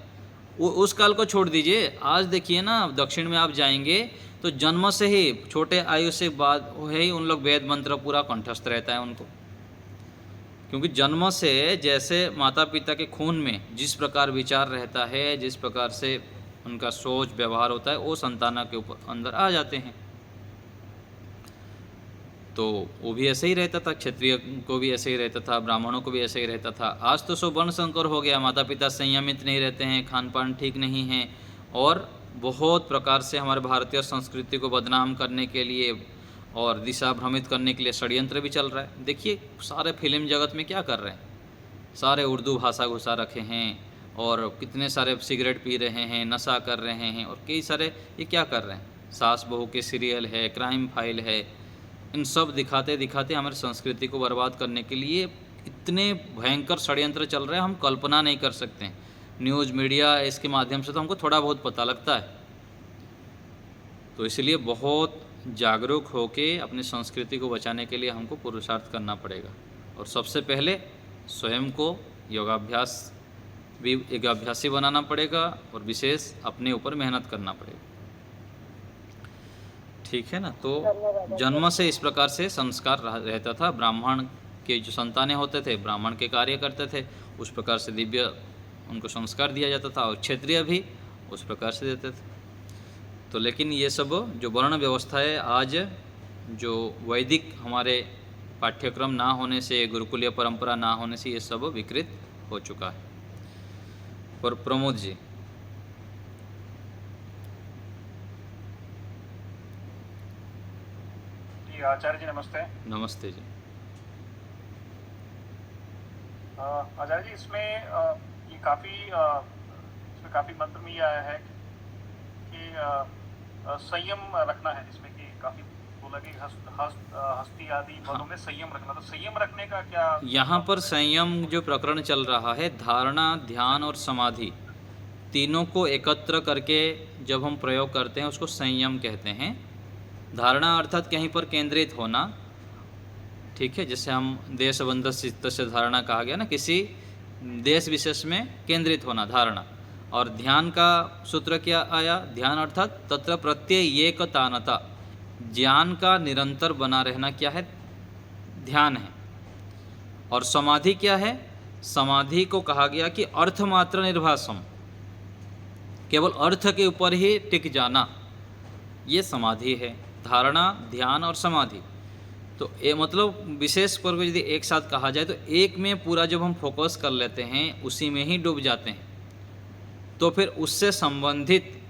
वो उस काल को छोड़ दीजिए, आज देखिए ना, दक्षिण में आप जाएंगे तो जन्म से ही, छोटे आयु से बाद ही उन लोग वेद मंत्र पूरा कंठस्थ रहता है उनको। क्योंकि जन्म से जैसे माता पिता के खून में जिस प्रकार विचार रहता है, जिस प्रकार से उनका सोच व्यवहार होता है, वो संतान के ऊपर अंदर आ जाते हैं। तो वो भी ऐसे ही रहता था, क्षत्रिय को भी ऐसे ही रहता था, ब्राह्मणों को भी ऐसे ही रहता था। आज तो सब वर्ण संकर हो गया, माता पिता संयमित नहीं रहते हैं, खान पान ठीक नहीं है, और बहुत प्रकार से हमारे भारतीय संस्कृति को बदनाम करने के लिए और दिशा भ्रमित करने के लिए षड्यंत्र भी चल रहा है। देखिए सारे फिल्म जगत में क्या कर रहे हैं, सारे उर्दू भाषा घुसा रखे हैं, और कितने सारे सिगरेट पी रहे हैं, नशा कर रहे हैं, और कई सारे ये क्या कर रहे हैं, सास बहू के सीरियल है, क्राइम फाइल है, इन सब दिखाते दिखाते हमारी संस्कृति को बर्बाद करने के लिए इतने भयंकर षड्यंत्र चल रहे हैं, हम कल्पना नहीं कर सकते हैं। न्यूज़ मीडिया इसके माध्यम से तो हमको थोड़ा बहुत पता लगता है। तो इसलिए बहुत जागरूक होके अपनी संस्कृति को बचाने के लिए हमको पुरुषार्थ करना पड़ेगा। और सबसे पहले स्वयं को योगाभ्यासी बनाना पड़ेगा और विशेष अपने ऊपर मेहनत करना पड़ेगा। ठीक है ना। तो जन्म से इस प्रकार से संस्कार रहता था। ब्राह्मण के जो संतानें होते थे ब्राह्मण के कार्य करते थे, उस प्रकार से दिव्य उनको संस्कार दिया जाता था, और क्षत्रिय भी उस प्रकार से देते थे। तो लेकिन ये सब जो वर्ण व्यवस्था है आज जो वैदिक हमारे पाठ्यक्रम ना होने से, गुरुकुलीय परंपरा ना होने से ये सब विकृत हो चुका है। और प्रमोद जी। आचार्य जी नमस्ते। नमस्ते जी। आचार्य जी इसमें ये इसमें काफ़ी मंत्र में ये आया है कि संयम रखना है, जिसमें कि काफ़ी बोला कि हस्ती आदि पदों में संयम रखना। तो संयम रखने का क्या यहाँ पर संयम जो प्रकरण चल रहा है, धारणा, ध्यान और समाधि तीनों को एकत्र करके जब हम प्रयोग करते हैं उसको संयम कहते हैं। धारणा अर्थात कहीं पर केंद्रित होना, ठीक है, जैसे हम देशबंध चित्त से धारणा कहा गया ना, किसी देश विशेष में केंद्रित होना धारणा। और ध्यान का सूत्र क्या आया? ध्यान अर्थात तत्र प्रत्यय एकतानता, ज्ञान का निरंतर बना रहना क्या है? ध्यान है। और समाधि क्या है? समाधि को कहा गया कि अर्थमात्र निर्भासम, केवल अर्थ के ऊपर ही टिक जाना, ये समाधि है। धारणा, ध्यान और समाधि, तो ये मतलब विशेष पर यदि एक साथ कहा जाए तो एक में पूरा जब हम फोकस कर लेते हैं, उसी में ही डूब जाते हैं, तो फिर उससे संबंधित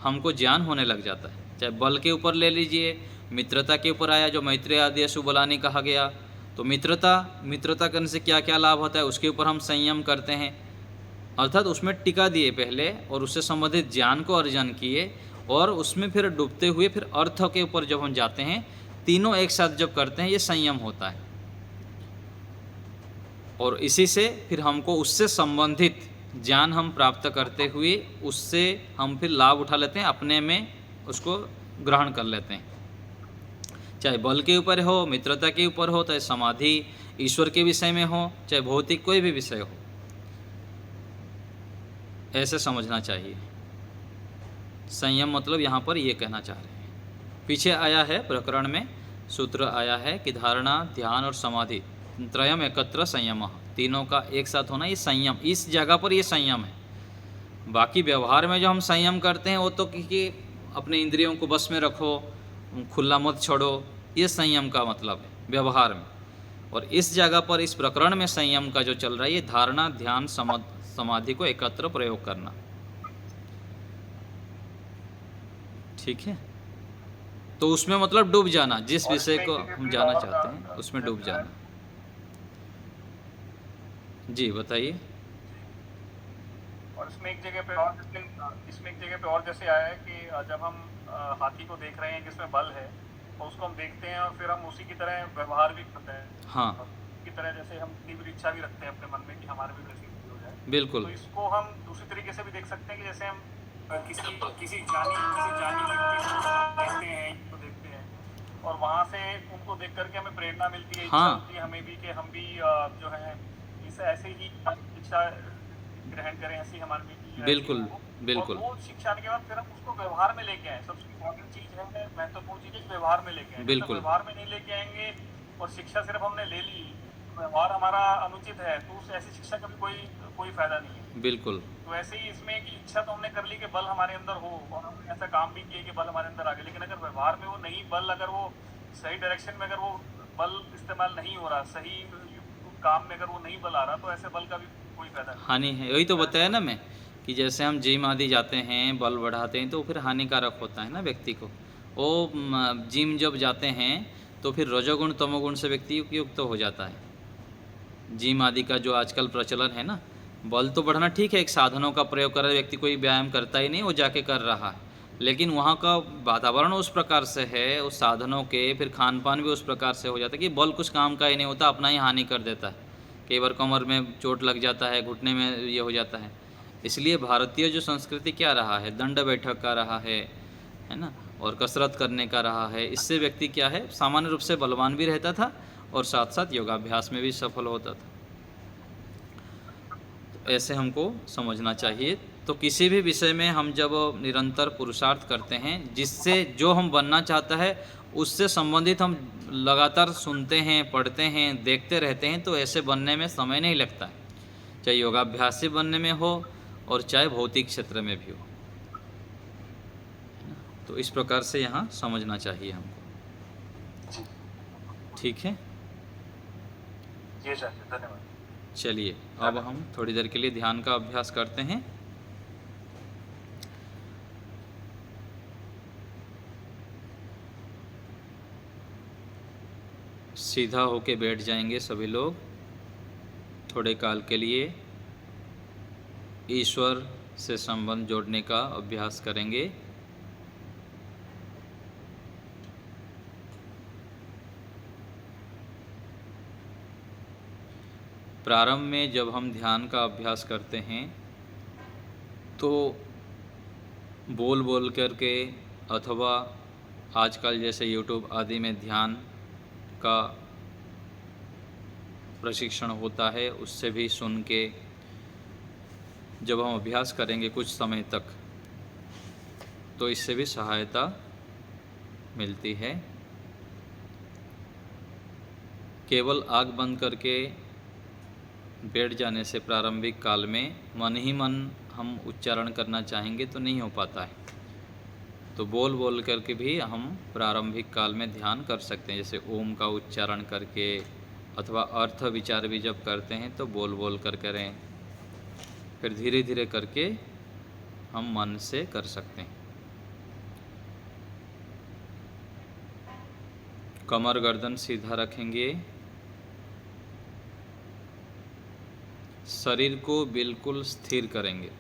हमको ज्ञान होने लग जाता है। चाहे बल के ऊपर ले लीजिए, मित्रता के ऊपर आया जो मैत्रेय आदि सुबलानी कहा गया, तो मित्रता करने से क्या क्या लाभ होता है, उसके ऊपर हम संयम करते हैं, अर्थात उसमें टिका दिए पहले और उससे संबंधित ज्ञान को अर्जन किए, और उसमें फिर डूबते हुए फिर अर्थ के ऊपर जब हम जाते हैं, तीनों एक साथ जब करते हैं, ये संयम होता है। और इसी से फिर हमको उससे संबंधित ज्ञान हम प्राप्त करते हुए उससे हम फिर लाभ उठा लेते हैं, अपने में उसको ग्रहण कर लेते हैं। चाहे बल के ऊपर हो, मित्रता के ऊपर हो, चाहे समाधि ईश्वर के विषय में हो, चाहे भौतिक कोई भी विषय हो, ऐसे समझना चाहिए। संयम मतलब यहाँ पर ये कहना चाह रहे हैं। पीछे आया है प्रकरण में सूत्र आया है कि धारणा, ध्यान और समाधि त्रयम एकत्र संयम, तीनों का एक साथ होना, ये संयम, इस जगह पर ये संयम है। बाकी व्यवहार में जो हम संयम करते हैं वो तो कि अपने इंद्रियों को बस में रखो, खुला मत छोड़ो, ये संयम का मतलब है व्यवहार में। और इस जगह पर इस प्रकरण में संयम का जो चल रहा है, ये धारणा, ध्यान, समाधि को एकत्र प्रयोग करना। ठीक है, तो उसमें मतलब डूब जाना, जिस विषय को हम जाना चाहते हैं उसमें डूब जाना। जी बताइए। और इसमें एक जगह पे और जैसे आया है कि जब हम हाथी को देख रहे हैं जिसमें बल है, तो उसको हम देखते हैं और फिर हम उसी की तरह व्यवहार भी करते हैं। हाँ, की तरह जैसे हम तीव्र इच्छा भी रखते हैं अपने मन में कि हमारे भी वैसी हो जाए। बिल्कुल। तो इसको हम दूसरी तरीके से भी देख सकते हैं कि जैसे हम किसी जानी व्यक्ति को देखते हैं और वहाँ से उनको देख करके हमें प्रेरणा मिलती है, इच्छा होती है हमें भी कि हम भी जो है इस ऐसे ही शिक्षा ग्रहण करें, ऐसी हमारे भी। बिल्कुल बिल्कुल। और वो शिक्षा के बाद फिर हम उसको व्यवहार में लेके आए। सबसे इम्पोर्टेंट चीज़ है, महत्वपूर्ण चीज़ है व्यवहार में लेके आए। बिल्कुल। व्यवहार में नहीं लेके आएंगे और शिक्षा सिर्फ हमने ले ली, व्यवहार हमारा अनुचित है, तो उस ऐसी शिक्षा का भी कोई फायदा नहीं है। बिल्कुल। तो ऐसे ही इसमें कि इच्छा तो हमने कर ली कि बल हमारे अंदर हो और हमने ऐसा काम भी किया कि बल हमारे अंदर आ गया, लेकिन अगर व्यवहार में वो नहीं बल, अगर वो सही डायरेक्शन में अगर वो बल इस्तेमाल नहीं हो रहा, सही काम में अगर वो नहीं बल आ रहा, तो ऐसे बल का भी कोई फायदा नहीं। हानि है। वही तो बताया ना मैं कि जैसे हम जिम आदि जाते हैं, बल बढ़ाते हैं, तो फिर हानिकारक होता है ना व्यक्ति को। वो जिम जब जाते हैं तो फिर रजोगुण तमोगुण से व्यक्ति युक्त हो जाता है। जिम आदि का जो आजकल प्रचलन है ना, बल तो बढ़ना ठीक है, एक साधनों का प्रयोग कर रहा है व्यक्ति, कोई व्यायाम करता ही नहीं, वो जाके कर रहा है, लेकिन वहाँ का वातावरण उस प्रकार से है, उस साधनों के फिर खान पान भी उस प्रकार से हो जाता है कि बल कुछ काम का ही नहीं होता, अपना ही हानि कर देता है। कई बार कमर में चोट लग जाता है, घुटने में ये हो जाता है। इसलिए भारतीय जो संस्कृति क्या रहा है, दंड बैठक का रहा है ना, और कसरत करने का रहा है। इससे व्यक्ति क्या है, सामान्य रूप से बलवान भी रहता था और साथ साथ योगाभ्यास में भी सफल होता था। तो ऐसे हमको समझना चाहिए। तो किसी भी विषय में हम जब निरंतर पुरुषार्थ करते हैं, जिससे जो हम बनना चाहता है उससे संबंधित हम लगातार सुनते हैं, पढ़ते हैं, देखते रहते हैं, तो ऐसे बनने में समय नहीं लगता है, चाहे योगाभ्यासी बनने में हो और चाहे भौतिक क्षेत्र में भी हो। तो इस प्रकार से यहाँ समझना चाहिए हमको। ठीक है, जी सर, धन्यवाद। चलिए अब हम थोड़ी देर के लिए ध्यान का अभ्यास करते हैं। सीधा होके बैठ जाएंगे सभी लोग। थोड़े काल के लिए ईश्वर से संबंध जोड़ने का अभ्यास करेंगे। प्रारंभ में जब हम ध्यान का अभ्यास करते हैं तो बोल बोल करके अथवा आजकल जैसे यूट्यूब आदि में ध्यान का प्रशिक्षण होता है, उससे भी सुन के जब हम अभ्यास करेंगे कुछ समय तक, तो इससे भी सहायता मिलती है। केवल आँख बंद करके बैठ जाने से प्रारंभिक काल में मन ही मन हम उच्चारण करना चाहेंगे तो नहीं हो पाता है। तो बोल बोल करके भी हम प्रारंभिक काल में ध्यान कर सकते हैं, जैसे ओम का उच्चारण करके, अथवा अर्थ विचार भी जब करते हैं तो बोल बोल कर करें। फिर धीरे धीरे करके हम मन से कर सकते हैं। कमर गर्दन सीधा रखेंगे, शरीर को बिल्कुल स्थिर करेंगे,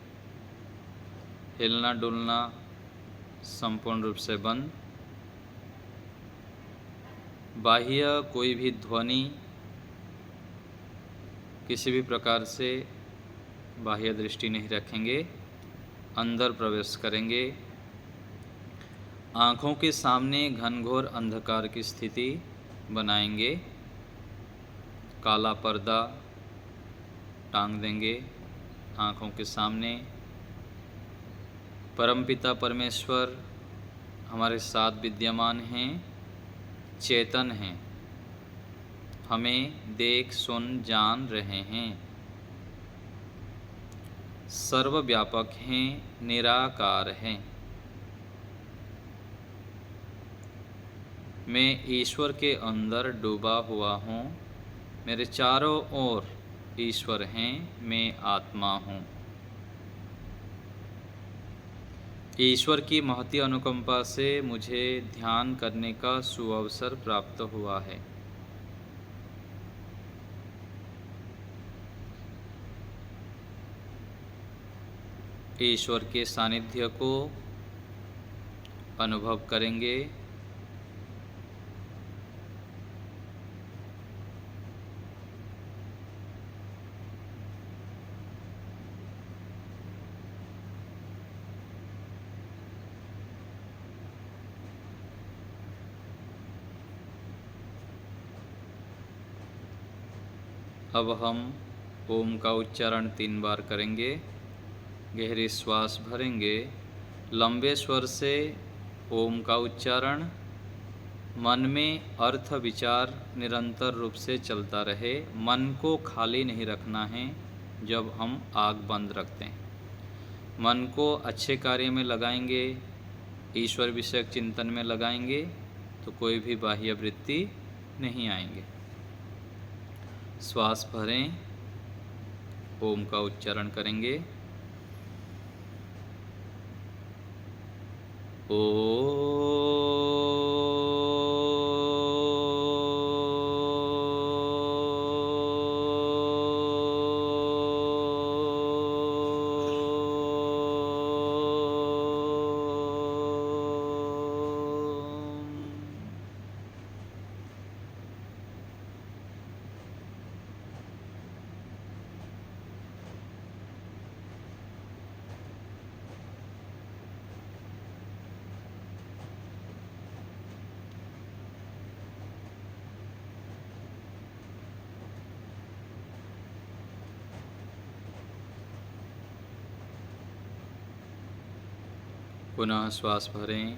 हिलना डुलना संपूर्ण रूप से बंद। बाह्य कोई भी ध्वनि, किसी भी प्रकार से बाह्य दृष्टि नहीं रखेंगे, अंदर प्रवेश करेंगे। आँखों के सामने घनघोर अंधकार की स्थिति बनाएंगे, काला पर्दा टांग देंगे आँखों के सामने। परमपिता परमेश्वर हमारे साथ विद्यमान हैं, चेतन हैं, हमें देख सुन जान रहे हैं, सर्वव्यापक हैं, निराकार हैं। मैं ईश्वर के अंदर डूबा हुआ हूँ, मेरे चारों ओर ईश्वर हैं, मैं आत्मा हूँ। ईश्वर की महती अनुकंपा से मुझे ध्यान करने का सुअवसर प्राप्त हुआ है। ईश्वर के सानिध्य को अनुभव करेंगे। अब हम ओम का उच्चारण 3 बार करेंगे। गहरी श्वास भरेंगे, लंबे स्वर से ओम का उच्चारण। मन में अर्थ विचार निरंतर रूप से चलता रहे, मन को खाली नहीं रखना है। जब हम आँख बंद रखते हैं, मन को अच्छे कार्य में लगाएंगे, ईश्वर विषयक चिंतन में लगाएंगे, तो कोई भी बाह्य वृत्ति नहीं आएंगे। श्वास भरें, ओम का उच्चारण करेंगे। पुनः श्वास भरें।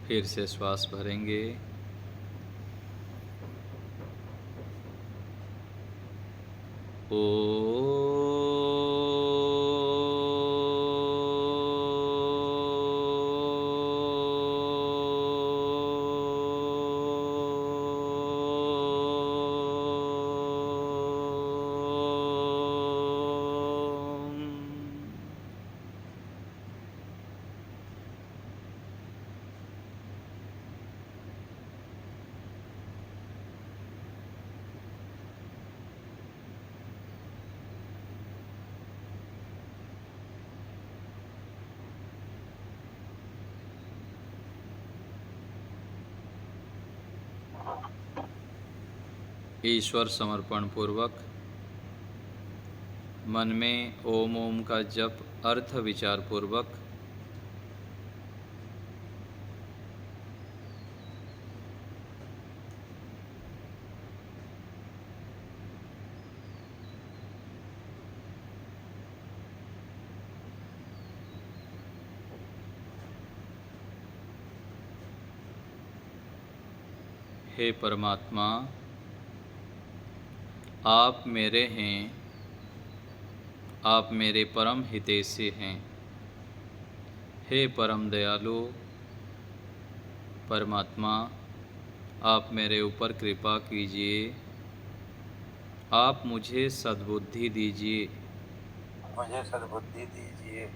फिर से श्वास भरेंगे। ईश्वर समर्पण पूर्वक मन में ओम ओम का जप अर्थ विचार पूर्वक हे परमात्मा, आप मेरे हैं, आप मेरे परम हितैषी हैं। हे परम दयालु परमात्मा, आप मेरे ऊपर कृपा कीजिए, आप मुझे सद्बुद्धि दीजिए। मुझे सद्बुद्धि दीजिए।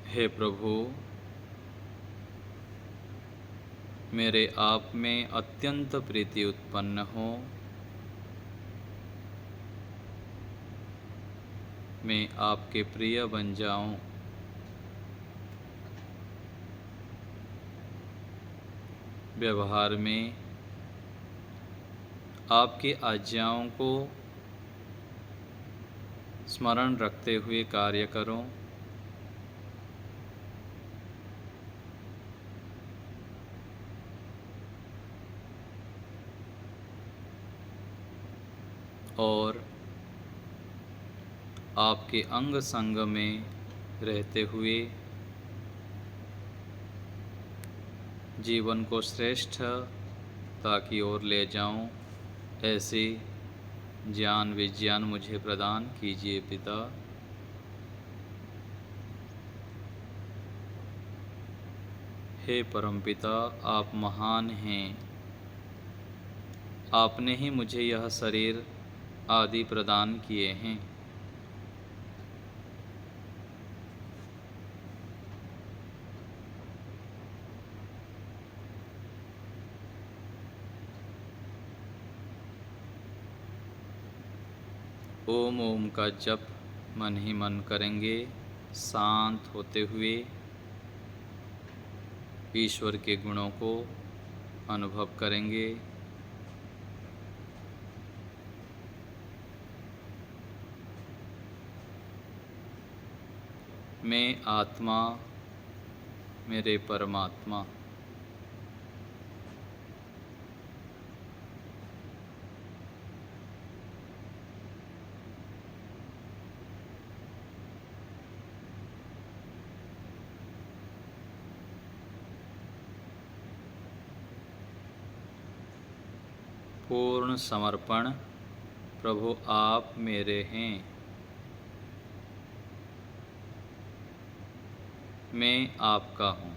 हे प्रभु, मेरे आप में अत्यंत प्रीति उत्पन्न हो। मैं आपके प्रिय बन जाऊं। व्यवहार में आपकी आज्ञाओं को स्मरण रखते हुए कार्य करूं। और आपके अंग संग में रहते हुए जीवन को श्रेष्ठता की ओर ले जाऊं, ऐसी ज्ञान विज्ञान मुझे प्रदान कीजिए पिता। हे परमपिता, आप महान हैं। आपने ही मुझे यह शरीर आदि प्रदान किए हैं। ओम ओम का जप मन ही मन करेंगे, शांत होते हुए ईश्वर के गुणों को अनुभव करेंगे। मैं आत्मा, मेरे परमात्मा। पूर्ण समर्पण। प्रभु आप मेरे हैं, मैं आपका हूँ।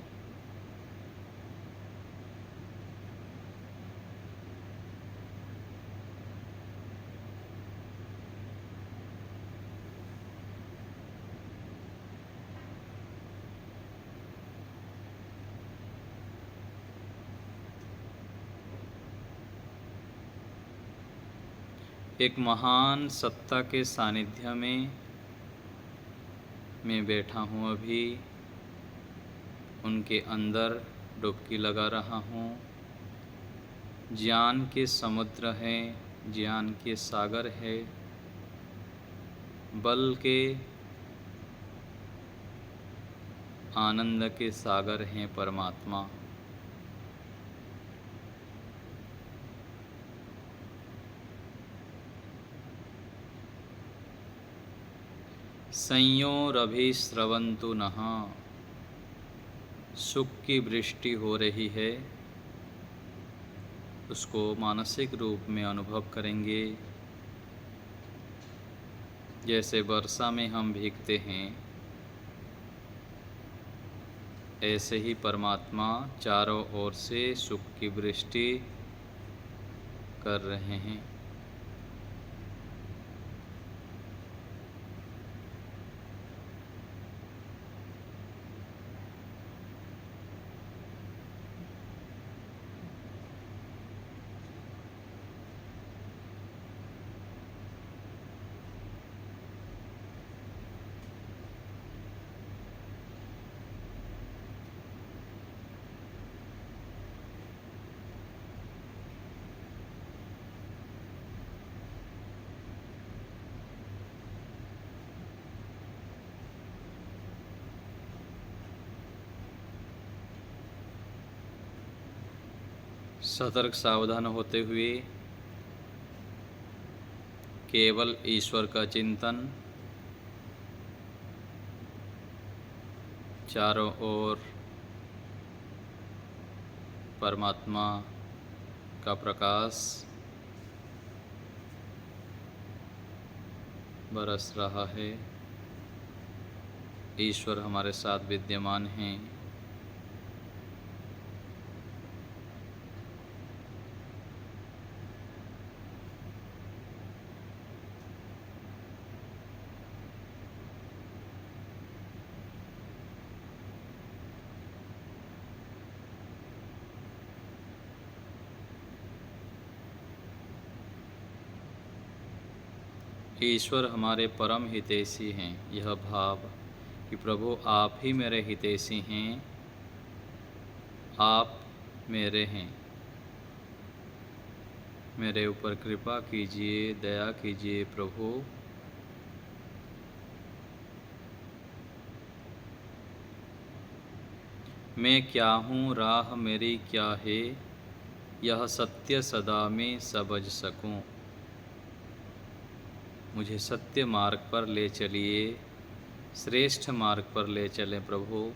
एक महान सत्ता के सानिध्य में मैं बैठा हूँ अभी, उनके अंदर डुबकी लगा रहा हूँ। ज्ञान के समुद्र हैं, ज्ञान के सागर है, बल के आनंद के सागर हैं परमात्मा। संयोरभिस्रवन्तु नः, सुख की वृष्टि हो रही है, उसको मानसिक रूप में अनुभव करेंगे। जैसे वर्षा में हम भीगते हैं, ऐसे ही परमात्मा चारों ओर से सुख की वृष्टि कर रहे हैं। सतर्क सावधान होते हुए केवल ईश्वर का चिंतन, चारों ओर परमात्मा का प्रकाश बरस रहा है। ईश्वर हमारे साथ विद्यमान हैं। ईश्वर हमारे परम हितैषी हैं। यह भाव कि प्रभु आप ही मेरे हितैषी हैं, आप मेरे हैं, मेरे ऊपर कृपा कीजिए, दया कीजिए प्रभु। मैं क्या हूँ, राह मेरी क्या है, यह सत्य सदा में समझ सकूं। मुझे सत्य मार्ग पर ले चलिए, श्रेष्ठ मार्ग पर ले चलें प्रभु।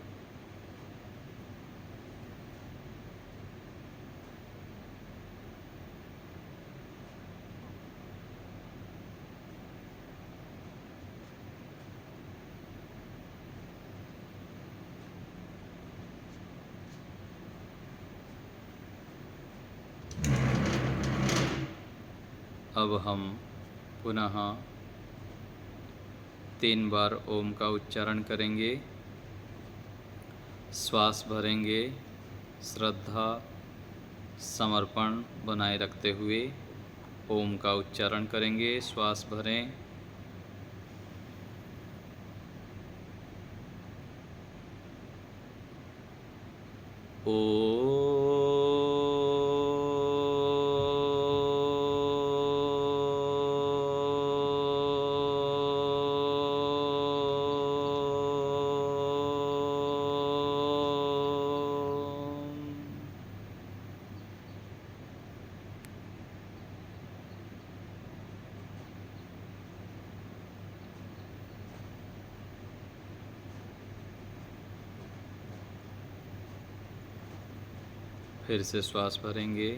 अब हम पुनः 3 बार ओम का उच्चारण करेंगे। श्वास भरेंगे, श्रद्धा समर्पण बनाए रखते हुए ओम का उच्चारण करेंगे। श्वास भरें, ओ फिर से श्वास भरेंगे,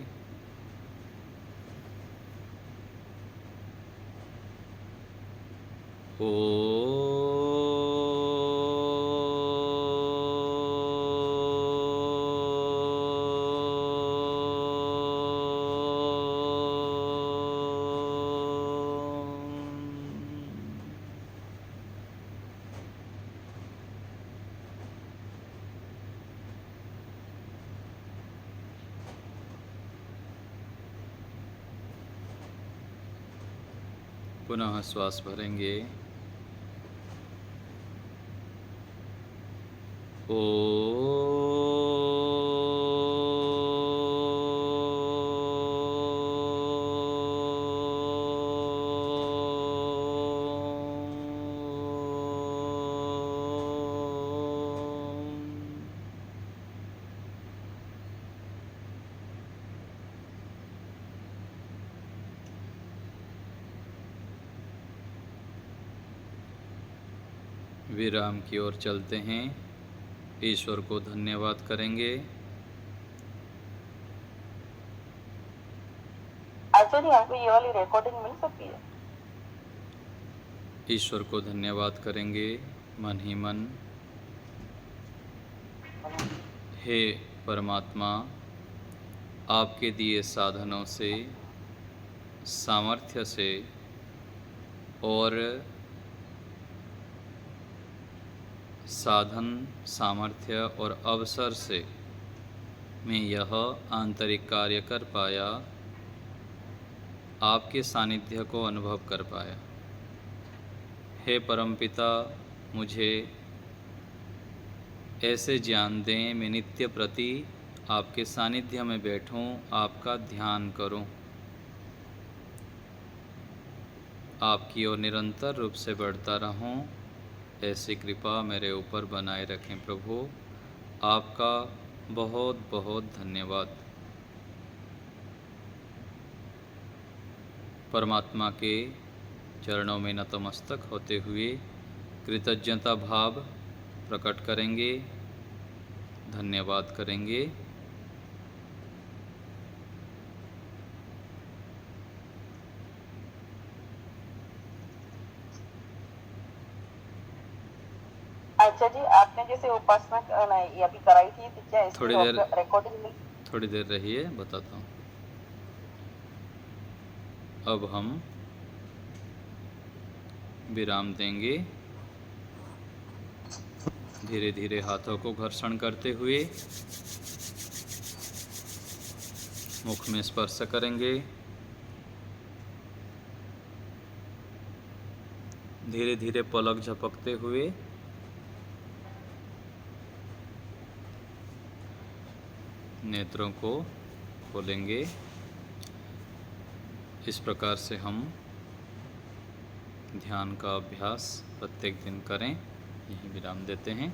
पुनः श्वास भरेंगे। विराम की ओर चलते हैं। ईश्वर को धन्यवाद करेंगे। आचार्य, आपको ये वाली रिकॉर्डिंग मिल सकती है? ईश्वर को धन्यवाद करेंगे मन ही मन। हे परमात्मा, आपके दिए साधनों से, सामर्थ्य से और साधन, सामर्थ्य और अवसर से मैं यह आंतरिक कार्य कर पाया, आपके सानिध्य को अनुभव कर पाया। हे परमपिता, मुझे ऐसे ज्ञान दें, मैं नित्य प्रति आपके सानिध्य में बैठूं, आपका ध्यान करूं, आपकी ओर निरंतर रूप से बढ़ता रहूं। ऐसी कृपा मेरे ऊपर बनाए रखें प्रभु। आपका बहुत बहुत धन्यवाद। परमात्मा के चरणों में नतमस्तक होते हुए कृतज्ञता भाव प्रकट करेंगे, धन्यवाद करेंगे। आचार्य जी, आपने जैसे उपासना अभी कराई थी, तो क्या थोड़ी इसकी देर रिकॉर्डिंग मिल? थोड़ी देर रहिए, बताता हूँ। अब हम विराम देंगे। धीरे धीरे हाथों को घर्षण करते हुए मुख में स्पर्श करेंगे। धीरे धीरे पलक झपकते हुए नेत्रों को खोलेंगे। इस प्रकार से हम ध्यान का अभ्यास प्रत्येक दिन करें। यहीं विराम देते हैं।